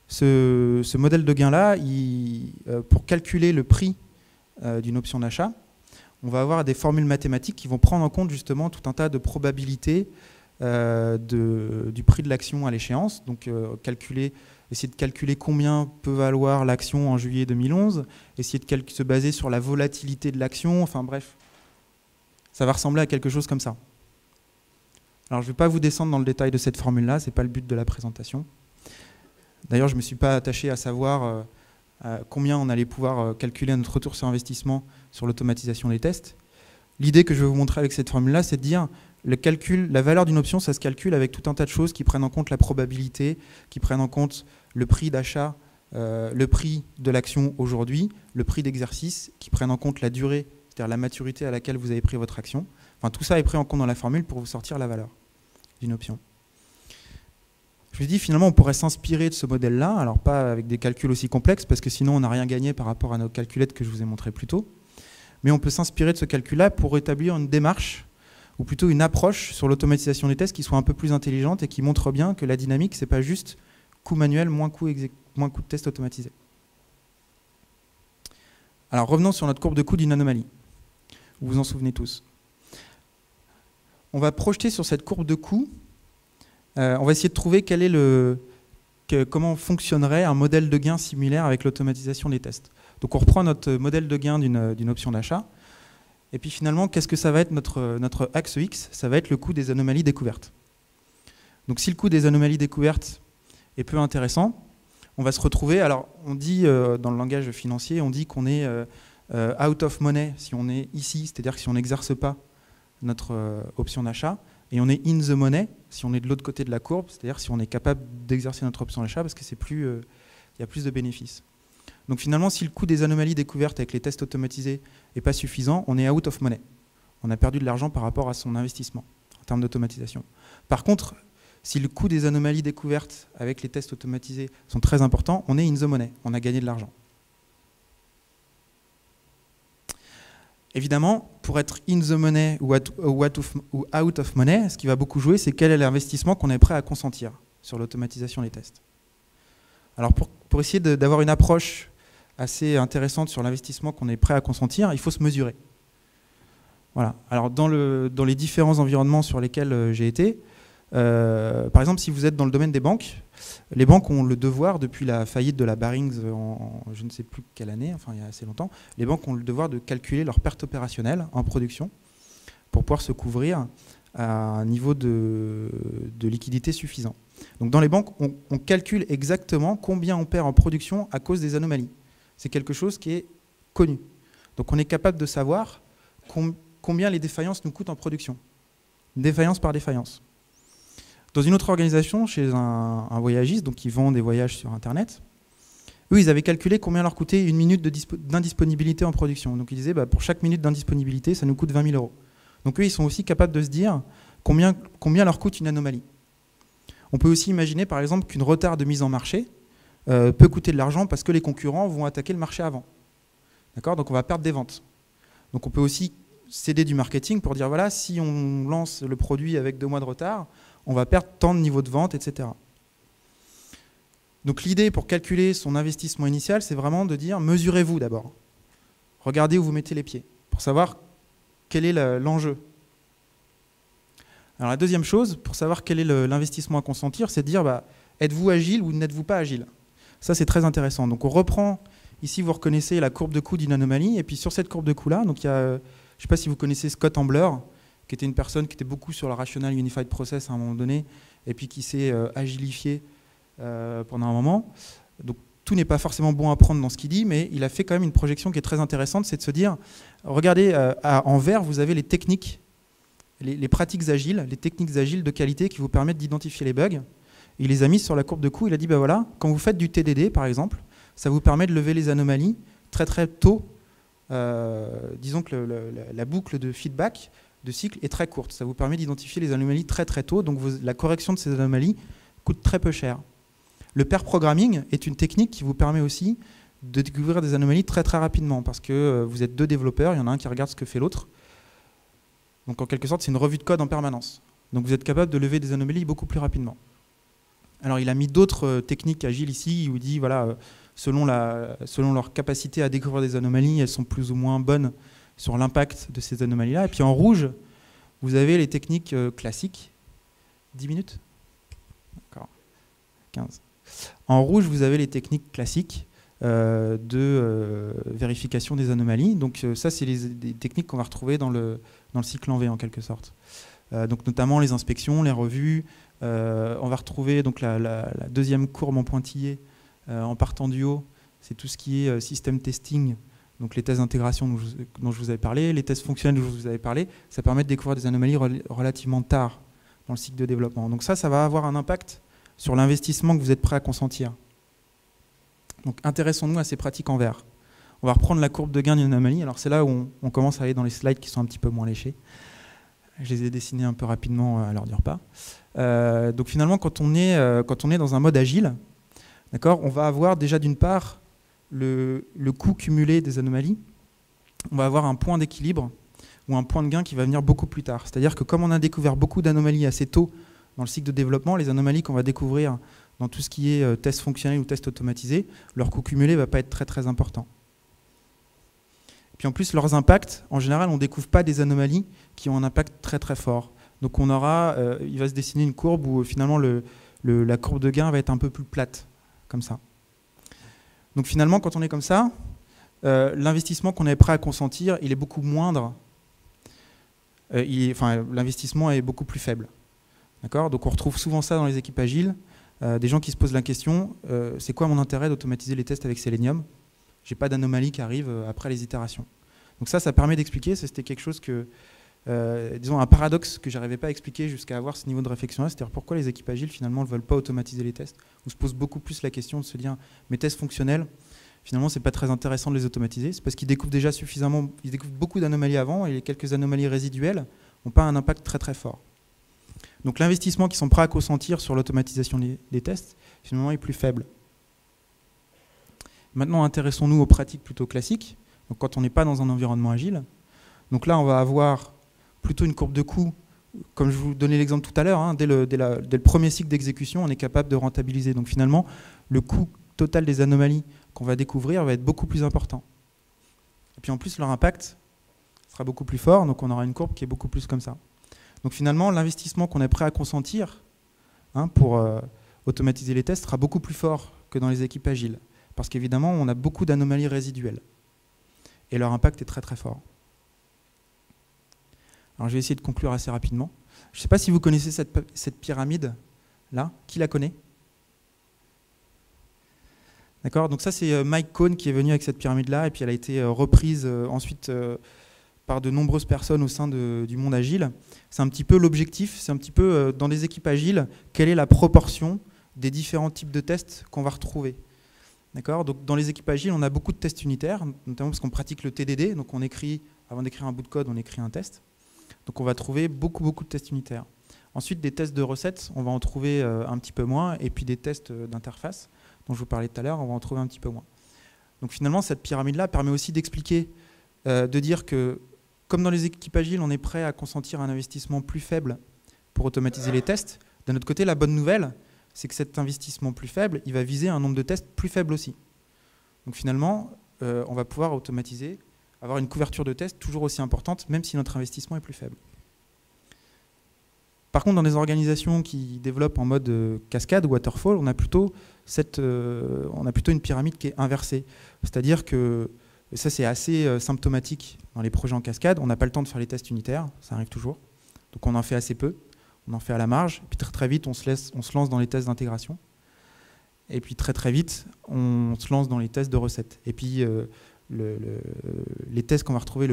ce modèle de gain-là, pour calculer le prix d'une option d'achat, on va avoir des formules mathématiques qui vont prendre en compte justement tout un tas de probabilités du prix de l'action à l'échéance. Donc essayer de calculer combien peut valoir l'action en juillet 2011, essayer de se baser sur la volatilité de l'action, enfin bref, ça va ressembler à quelque chose comme ça. Alors je ne vais pas vous descendre dans le détail de cette formule-là, ce n'est pas le but de la présentation. D'ailleurs, je ne me suis pas attaché à savoir combien on allait pouvoir calculer notre retour sur investissement sur l'automatisation des tests. L'idée que je vais vous montrer avec cette formule-là, c'est de dire la valeur d'une option, ça se calcule avec tout un tas de choses qui prennent en compte la probabilité, qui prennent en compte le prix d'achat, le prix de l'action aujourd'hui, le prix d'exercice, qui prennent en compte la durée, c'est-à-dire la maturité à laquelle vous avez pris votre action. Enfin, tout ça est pris en compte dans la formule pour vous sortir la valeur d'une option. Je me dis finalement on pourrait s'inspirer de ce modèle-là, alors pas avec des calculs aussi complexes parce que sinon on n'a rien gagné par rapport à nos calculettes que je vous ai montrées plus tôt, mais on peut s'inspirer de ce calcul-là pour établir une démarche ou plutôt une approche sur l'automatisation des tests qui soit un peu plus intelligente et qui montre bien que la dynamique c'est pas juste coût manuel moins coût de test automatisé. Alors revenons sur notre courbe de coût d'une anomalie. Vous vous en souvenez tous. On va projeter sur cette courbe de coût. On va essayer de trouver comment fonctionnerait un modèle de gain similaire avec l'automatisation des tests. Donc on reprend notre modèle de gain d'une option d'achat. Et puis finalement, qu'est-ce que ça va être notre axe X? Ça va être le coût des anomalies découvertes. Donc si le coût des anomalies découvertes est peu intéressant, on va se retrouver, alors on dit dans le langage financier, on dit qu'on est out of money si on est ici, c'est-à-dire que si on n'exerce pas notre option d'achat, et on est in the money si on est de l'autre côté de la courbe, c'est-à-dire si on est capable d'exercer notre option d'achat parce que il y a plus de bénéfices. Donc finalement, si le coût des anomalies découvertes avec les tests automatisés n'est pas suffisant, on est out of money. On a perdu de l'argent par rapport à son investissement en termes d'automatisation. Par contre, si le coût des anomalies découvertes avec les tests automatisés sont très importants, on est in the money, on a gagné de l'argent. Évidemment, pour être in the money ou out of money, ce qui va beaucoup jouer, c'est quel est l'investissement qu'on est prêt à consentir sur l'automatisation des tests. Alors pour essayer d'avoir une approche assez intéressante sur l'investissement qu'on est prêt à consentir, il faut se mesurer. Voilà. Alors dans les différents environnements sur lesquels j'ai été, par exemple si vous êtes dans le domaine des banques, les banques ont le devoir, depuis la faillite de la Barings en je ne sais plus quelle année, enfin il y a assez longtemps, les banques ont le devoir de calculer leurs pertes opérationnelles en production pour pouvoir se couvrir à un niveau de liquidité suffisant. Donc dans les banques, on calcule exactement combien on perd en production à cause des anomalies. C'est quelque chose qui est connu. Donc on est capable de savoir combien les défaillances nous coûtent en production. Défaillance par défaillance. Dans une autre organisation, chez un voyagiste, donc qui vend des voyages sur Internet, Eux, ils avaient calculé combien leur coûtait une minute d'indisponibilité en production. Donc ils disaient, bah, pour chaque minute d'indisponibilité, ça nous coûte 20 000 €. Donc eux, ils sont aussi capables de se dire combien leur coûte une anomalie. On peut aussi imaginer, par exemple, qu'une retard de mise en marché peut coûter de l'argent parce que les concurrents vont attaquer le marché avant. D'accord ? Donc on va perdre des ventes. Donc on peut aussi céder du marketing pour dire, voilà, si on lance le produit avec 2 mois de retard, on va perdre tant de niveau de vente, etc. Donc l'idée pour calculer son investissement initial, c'est vraiment de dire, mesurez-vous d'abord. Regardez où vous mettez les pieds, pour savoir quel est l'enjeu. Alors la deuxième chose, pour savoir quel est l'investissement à consentir, c'est de dire, bah, êtes-vous agile ou n'êtes-vous pas agile? Ça, c'est très intéressant. Donc on reprend, ici vous reconnaissez la courbe de coût d'une anomalie, et puis sur cette courbe de coût-là, donc il y a, je ne sais pas si vous connaissez Scott Ambler, qui était une personne qui était beaucoup sur le Rational Unified Process à un moment donné, et puis qui s'est agilifié pendant un moment. Donc tout n'est pas forcément bon à prendre dans ce qu'il dit, mais il a fait quand même une projection qui est très intéressante, c'est de se dire, regardez, en vert, vous avez les techniques, les pratiques agiles, les techniques agiles de qualité qui vous permettent d'identifier les bugs. Il les a mis sur la courbe de coût, il a dit, ben voilà, quand vous faites du TDD, par exemple, ça vous permet de lever les anomalies très très tôt. Disons que la boucle de feedback de cycle est très courte. Ça vous permet d'identifier les anomalies très très tôt, donc la correction de ces anomalies coûte très peu cher. Le pair programming est une technique qui vous permet aussi de découvrir des anomalies très très rapidement, parce que vous êtes 2 développeurs, il y en a un qui regarde ce que fait l'autre. Donc en quelque sorte, c'est une revue de code en permanence. Donc vous êtes capable de lever des anomalies beaucoup plus rapidement. Alors il a mis d'autres techniques agiles ici, où il dit, voilà, selon leur capacité à découvrir des anomalies, elles sont plus ou moins bonnes sur l'impact de ces anomalies-là. Et puis en rouge, vous avez les techniques classiques. 10 minutes ? D'accord. 15. En rouge, vous avez les techniques classiques de vérification des anomalies. Donc ça, c'est des techniques qu'on va retrouver dans le cycle en V, en quelque sorte. Donc notamment les inspections, les revues. On va retrouver donc la deuxième courbe en pointillé en partant du haut. C'est tout ce qui est système testing, donc les tests d'intégration dont je vous avais parlé, les tests fonctionnels dont je vous avais parlé. Ça permet de découvrir des anomalies relativement tard dans le cycle de développement. Donc ça va avoir un impact sur l'investissement que vous êtes prêt à consentir. Donc intéressons-nous à ces pratiques en vert. On va reprendre la courbe de gain d'une anomalie. Alors c'est là où on commence à aller dans les slides qui sont un petit peu moins léchés. Je les ai dessinés un peu rapidement à l'heure du repas. Donc finalement, quand on est dans un mode agile, d'accord, on va avoir déjà d'une part le coût cumulé des anomalies. On va avoir un point d'équilibre ou un point de gain qui va venir beaucoup plus tard. C'est-à-dire que comme on a découvert beaucoup d'anomalies assez tôt dans le cycle de développement, les anomalies qu'on va découvrir dans tout ce qui est test fonctionnel ou test automatisé, leur coût cumulé ne va pas être très très important. Puis en plus, leurs impacts, en général, on ne découvre pas des anomalies qui ont un impact très très fort. Donc il va se dessiner une courbe où finalement la courbe de gain va être un peu plus plate, comme ça. Donc finalement, quand on est comme ça, l'investissement qu'on est prêt à consentir, il est beaucoup moindre. L'investissement est beaucoup plus faible. D'accord ? Donc on retrouve souvent ça dans les équipes agiles. Des gens qui se posent la question, c'est quoi mon intérêt d'automatiser les tests avec Selenium ? J'ai pas d'anomalie qui arrive après les itérations. Donc ça permet d'expliquer, c'était quelque chose que, disons un paradoxe que j'arrivais pas à expliquer jusqu'à avoir ce niveau de réflexion-là, c'est-à-dire pourquoi les équipes agiles finalement ne veulent pas automatiser les tests, ou se posent beaucoup plus la question de se dire, mes tests fonctionnels, finalement c'est pas très intéressant de les automatiser, c'est parce qu'ils découvrent déjà suffisamment, ils découvrent beaucoup d'anomalies avant, et les quelques anomalies résiduelles n'ont pas un impact très très fort. Donc l'investissement qu'ils sont prêts à consentir sur l'automatisation des tests, finalement est plus faible. Maintenant, intéressons-nous aux pratiques plutôt classiques, donc quand on n'est pas dans un environnement agile. Donc là, on va avoir plutôt une courbe de coût, comme je vous donnais l'exemple tout à l'heure, hein, dès le premier cycle d'exécution, on est capable de rentabiliser. Donc finalement, le coût total des anomalies qu'on va découvrir va être beaucoup plus important. Et puis en plus, leur impact sera beaucoup plus fort, donc on aura une courbe qui est beaucoup plus comme ça. Donc finalement, l'investissement qu'on est prêt à consentir pour automatiser les tests sera beaucoup plus fort que dans les équipes agiles. Parce qu'évidemment, on a beaucoup d'anomalies résiduelles. Et leur impact est très très fort. Alors je vais essayer de conclure assez rapidement. Je ne sais pas si vous connaissez cette pyramide-là. Qui la connaît? D'accord. Donc ça, c'est Mike Cohn qui est venu avec cette pyramide-là, et puis elle a été reprise ensuite par de nombreuses personnes au sein du monde agile. C'est un petit peu l'objectif, c'est un petit peu dans des équipes agiles, quelle est la proportion des différents types de tests qu'on va retrouver. D'accord. Donc, dans les équipes agiles, on a beaucoup de tests unitaires, notamment parce qu'on pratique le TDD. Donc, avant d'écrire un bout de code, on écrit un test. Donc, on va trouver beaucoup de tests unitaires. Ensuite, des tests de recettes, on va en trouver un petit peu moins. Et puis, des tests d'interface, dont je vous parlais tout à l'heure, on va en trouver un petit peu moins. Donc, finalement, cette pyramide-là permet aussi d'expliquer, de dire que, comme dans les équipes agiles, on est prêt à consentir un investissement plus faible pour automatiser les tests. D'un autre côté, la bonne nouvelle, c'est que cet investissement plus faible, il va viser un nombre de tests plus faible aussi. Donc finalement, on va pouvoir automatiser, avoir une couverture de tests toujours aussi importante, même si notre investissement est plus faible. Par contre, dans des organisations qui développent en mode cascade ou waterfall, on a plutôt une pyramide qui est inversée. C'est-à-dire que, et ça c'est assez symptomatique dans les projets en cascade, on n'a pas le temps de faire les tests unitaires, ça arrive toujours. Donc on en fait assez peu. On en fait à la marge, puis très vite, on se lance dans les tests d'intégration. Et puis très vite, on se lance dans les tests de recettes. Et puis, les tests qu'on va retrouver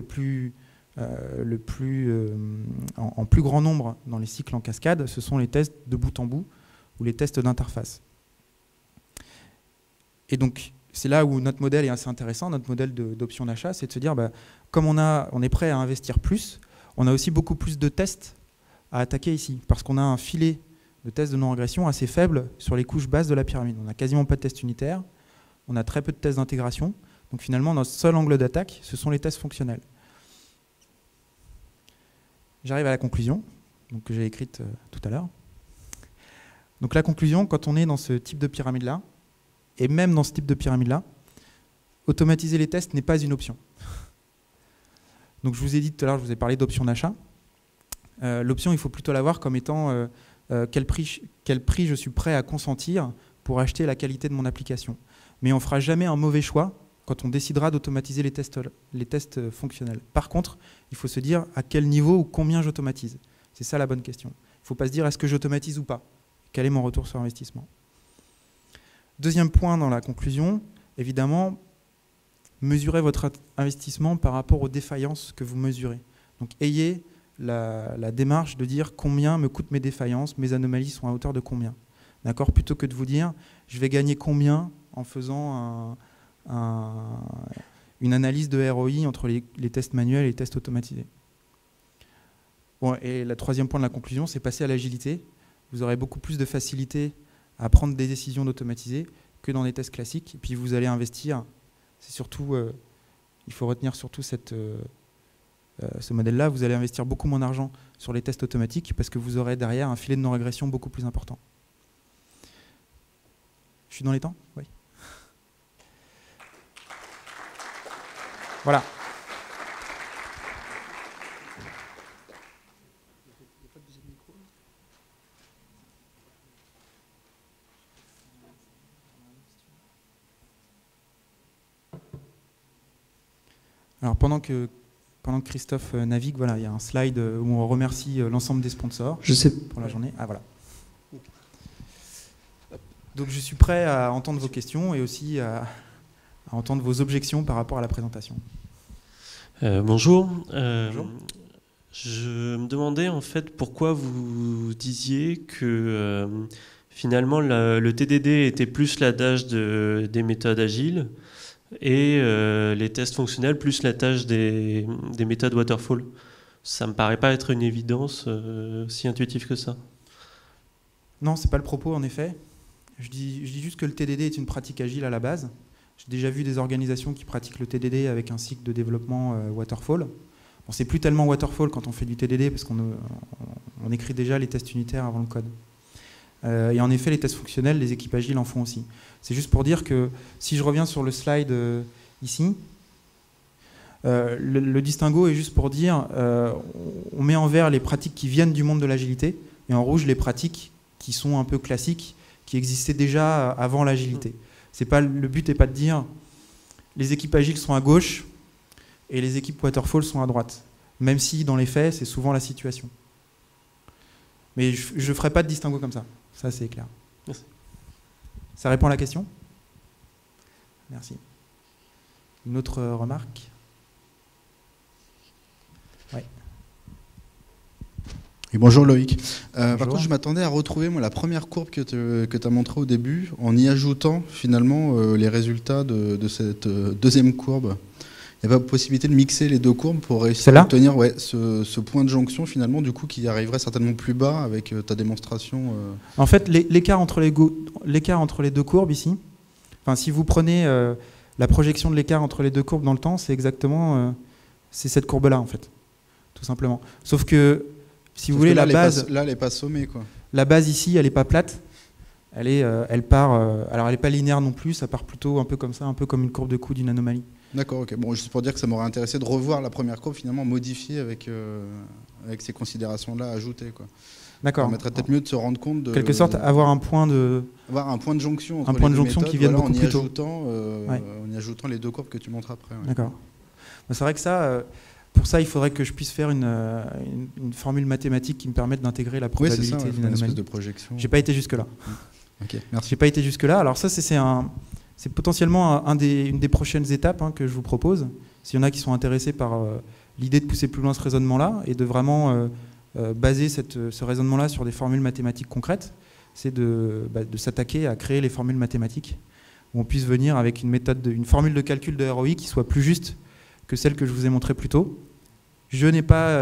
en plus grand nombre dans les cycles en cascade, ce sont les tests de bout en bout ou les tests d'interface. Et donc, c'est là où notre modèle est assez intéressant, notre modèle d'option d'achat, c'est de se dire, comme on est prêt à investir plus, on a aussi beaucoup plus de tests à attaquer ici, parce qu'on a un filet de tests de non-régression assez faible sur les couches basses de la pyramide. On n'a quasiment pas de tests unitaires, on a très peu de tests d'intégration, donc finalement notre seul angle d'attaque, ce sont les tests fonctionnels. J'arrive à la conclusion, que j'ai écrite tout à l'heure. Donc la conclusion, quand on est dans ce type de pyramide-là, et même dans ce type de pyramide-là, automatiser les tests n'est pas une option. Donc je vous ai dit tout à l'heure, je vous ai parlé d'option d'achat. L'option, il faut plutôt la voir comme étant quel prix je suis prêt à consentir pour acheter la qualité de mon application. Mais on ne fera jamais un mauvais choix quand on décidera d'automatiser les tests fonctionnels. Par contre, il faut se dire à quel niveau ou combien j'automatise. C'est ça la bonne question. Il ne faut pas se dire est-ce que j'automatise ou pas. Quel est mon retour sur investissement. Deuxième point dans la conclusion, évidemment, mesurez votre investissement par rapport aux défaillances que vous mesurez. Donc ayez la démarche de dire combien me coûtent mes défaillances, mes anomalies sont à hauteur de combien. D'accord ? Plutôt que de vous dire je vais gagner combien en faisant une analyse de ROI entre les tests manuels et les tests automatisés. Bon, et le troisième point de la conclusion, c'est passer à l'agilité. Vous aurez beaucoup plus de facilité à prendre des décisions d'automatiser que dans les tests classiques. Et puis vous allez investir. C'est surtout, il faut retenir surtout ce modèle-là, vous allez investir beaucoup moins d'argent sur les tests automatiques parce que vous aurez derrière un filet de non-régression beaucoup plus important. Je suis dans les temps ? Oui. Voilà. Alors pendant que Christophe navigue, voilà, il y a un slide où on remercie l'ensemble des sponsors pour la journée. Ah voilà. Donc je suis prêt à entendre vos questions et aussi à entendre vos objections par rapport à la présentation. Bonjour. Bonjour. Je me demandais en fait pourquoi vous disiez que finalement le TDD était plus l'adage des méthodes agiles et les tests fonctionnels plus la tâche des méthodes waterfall. Ça me paraît pas être une évidence si intuitive que ça. Non, c'est pas le propos en effet. Je dis juste que le TDD est une pratique agile à la base. J'ai déjà vu des organisations qui pratiquent le TDD avec un cycle de développement waterfall. Bon, c'est plus tellement waterfall quand on fait du TDD parce qu'on écrit déjà les tests unitaires avant le code. Et en effet, les tests fonctionnels, les équipes agiles en font aussi. C'est juste pour dire que si je reviens sur le slide ici, le distinguo est juste pour dire on met en vert les pratiques qui viennent du monde de l'agilité et en rouge les pratiques qui sont un peu classiques, qui existaient déjà avant l'agilité. Le but n'est pas de dire les équipes agiles sont à gauche et les équipes waterfall sont à droite, même si dans les faits c'est souvent la situation. Mais je ne ferai pas de distinguo comme ça, ça c'est clair. Merci. Ça répond à la question ? Merci. Une autre remarque ? Ouais. Et bonjour Loïc. Bonjour. Par contre, je m'attendais à retrouver moi, la première courbe que tu as montrée au début, en y ajoutant finalement les résultats de cette deuxième courbe. Il n'y a pas possibilité de mixer les deux courbes pour réussir à obtenir ce point de jonction finalement, du coup, qui arriverait certainement plus bas avec ta démonstration. En fait, l'écart entre les deux courbes ici, enfin, si vous prenez la projection de l'écart entre les deux courbes dans le temps, c'est exactement c'est cette courbe-là en fait, tout simplement. Sauf que si vous voulez, la base, là, elle n'est pas sommée, quoi. La base ici, elle n'est pas plate. Elle part. Alors, elle n'est pas linéaire non plus. Ça part plutôt un peu comme ça, un peu comme une courbe de coût d'une anomalie. D'accord, ok. Bon, juste pour dire que ça m'aurait intéressé de revoir la première courbe finalement modifiée avec ces considérations-là ajoutées, quoi. D'accord. Ça permettrait peut-être mieux de se rendre compte de. Quelque sorte, avoir un point de jonction entre un point de les deux jonction méthodes, qui vienne beaucoup plus tôt. En y ajoutant les deux courbes que tu montres après. Ouais. D'accord. C'est vrai que ça. Pour ça, il faudrait que je puisse faire une formule mathématique qui me permette d'intégrer la probabilité d'une anomalie. Une espèce de projection. J'ai pas été jusque-là. Ok, merci. J'ai pas été jusque là. Alors ça, c'est potentiellement une des prochaines étapes que je vous propose. S'il y en a qui sont intéressés par l'idée de pousser plus loin ce raisonnement-là et de vraiment baser ce raisonnement-là sur des formules mathématiques concrètes, c'est de s'attaquer à créer les formules mathématiques où on puisse venir avec une formule de calcul de ROI qui soit plus juste que celle que je vous ai montrée plus tôt. Je n'ai pas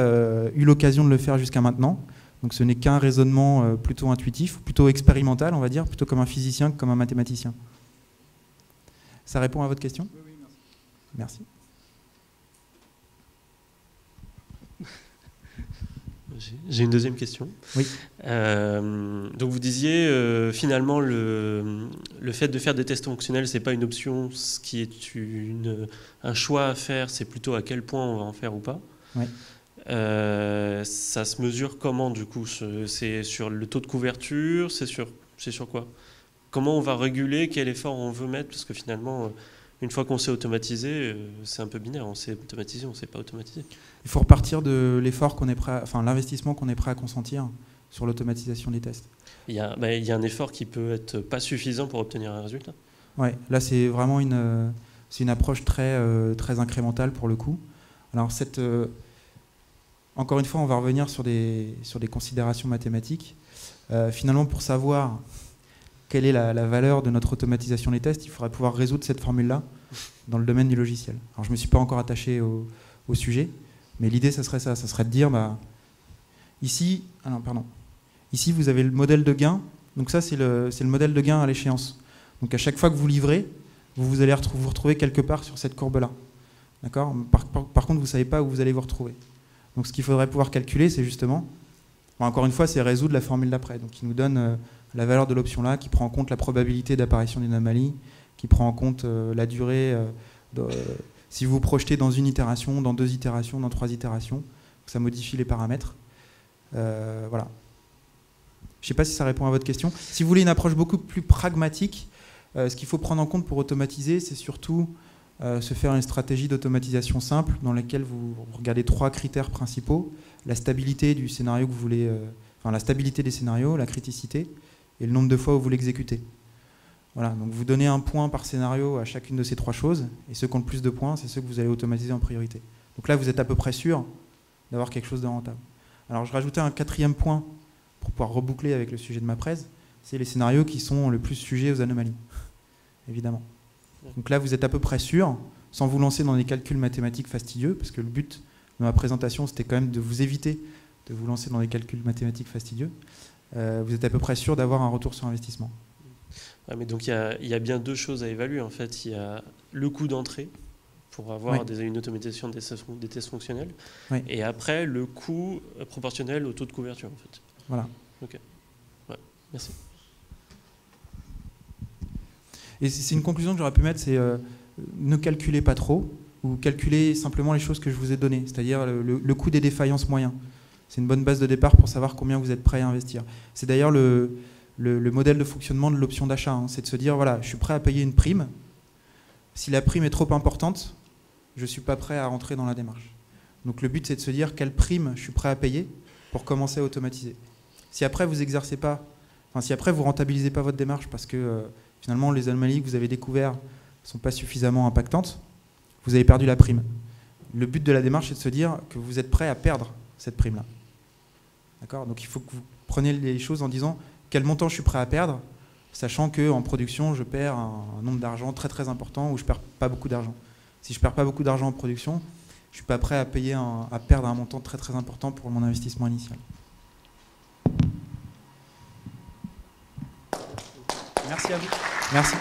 eu l'occasion de le faire jusqu'à maintenant, donc ce n'est qu'un raisonnement plutôt intuitif, plutôt expérimental, on va dire, plutôt comme un physicien que comme un mathématicien. Ça répond à votre question ? Oui, merci. Merci. J'ai une deuxième question. Oui. Donc vous disiez finalement le fait de faire des tests fonctionnels, c'est pas une option, ce qui est un choix à faire, c'est plutôt à quel point on va en faire ou pas. Oui. Ça se mesure comment du coup? C'est sur le taux de couverture, c'est sur quoi? Comment on va réguler, quel effort on veut mettre? Parce que finalement, une fois qu'on sait automatiser, c'est un peu binaire, on sait automatiser, on ne sait pas automatiser. Il faut repartir de l'effort l'investissement qu'on est prêt à consentir sur l'automatisation des tests. Il y a un effort qui peut être pas suffisant pour obtenir un résultat. Oui, là c'est vraiment une approche très incrémentale pour le coup. Alors encore une fois, on va revenir sur des considérations mathématiques. Finalement, pour savoir quelle est la valeur de notre automatisation des tests, il faudrait pouvoir résoudre cette formule-là dans le domaine du logiciel. Alors, je ne me suis pas encore attaché au sujet, mais l'idée, ça serait de dire, ici, vous avez le modèle de gain. Donc ça, c'est le modèle de gain à l'échéance. Donc à chaque fois que vous livrez, vous allez vous retrouver quelque part sur cette courbe-là. D'accord ? Par contre, vous ne savez pas où vous allez vous retrouver. Donc ce qu'il faudrait pouvoir calculer, c'est justement, encore une fois, c'est résoudre la formule d'après. Donc qui nous donne la valeur de l'option là, qui prend en compte la probabilité d'apparition d'une anomalie, qui prend en compte la durée, si vous vous projetez dans une itération, dans 2 itérations, dans 3 itérations, ça modifie les paramètres. Voilà. Je ne sais pas si ça répond à votre question. Si vous voulez une approche beaucoup plus pragmatique, ce qu'il faut prendre en compte pour automatiser, c'est surtout se faire une stratégie d'automatisation simple dans laquelle vous regardez 3 critères principaux: la stabilité du scénario que vous voulez, la stabilité des scénarios, la criticité et le nombre de fois où vous l'exécutez. Voilà, donc vous donnez un point par scénario à chacune de ces 3 choses, et ceux qui ont le plus de points, c'est ceux que vous allez automatiser en priorité. Donc là, vous êtes à peu près sûr d'avoir quelque chose de rentable. Alors je rajoutais un 4e point pour pouvoir reboucler avec le sujet de ma presse, c'est les scénarios qui sont le plus sujets aux anomalies, évidemment. Donc là, vous êtes à peu près sûr, sans vous lancer dans des calculs mathématiques fastidieux, parce que le but de ma présentation, c'était quand même de vous éviter de vous lancer dans des calculs mathématiques fastidieux. Vous êtes à peu près sûr d'avoir un retour sur investissement. Ouais, mais donc il y a bien 2 choses à évaluer en fait. Il y a le coût d'entrée pour avoir une automatisation des tests fonctionnels, et après le coût proportionnel au taux de couverture en fait. Voilà. Ok. Ouais. Merci. Et c'est une conclusion que j'aurais pu mettre, c'est ne calculez pas trop, ou calculez simplement les choses que je vous ai données, c'est-à-dire le coût des défaillances moyen. C'est une bonne base de départ pour savoir combien vous êtes prêt à investir. C'est d'ailleurs le modèle de fonctionnement de l'option d'achat, c'est de se dire, voilà, je suis prêt à payer une prime. Si la prime est trop importante, je ne suis pas prêt à rentrer dans la démarche. Donc le but, c'est de se dire quelle prime je suis prêt à payer pour commencer à automatiser. Si après vous exercez pas, si après vous rentabilisez pas votre démarche parce que finalement les anomalies que vous avez découvertes ne sont pas suffisamment impactantes, vous avez perdu la prime. Le but de la démarche, c'est de se dire que vous êtes prêt à perdre cette prime-là. D'accord ? Donc il faut que vous preniez les choses en disant quel montant je suis prêt à perdre, sachant qu'en production, je perds un nombre d'argent très très important ou je ne perds pas beaucoup d'argent. Si je ne perds pas beaucoup d'argent en production, je ne suis pas prêt à perdre un montant très très important pour mon investissement initial. Merci à vous. Merci.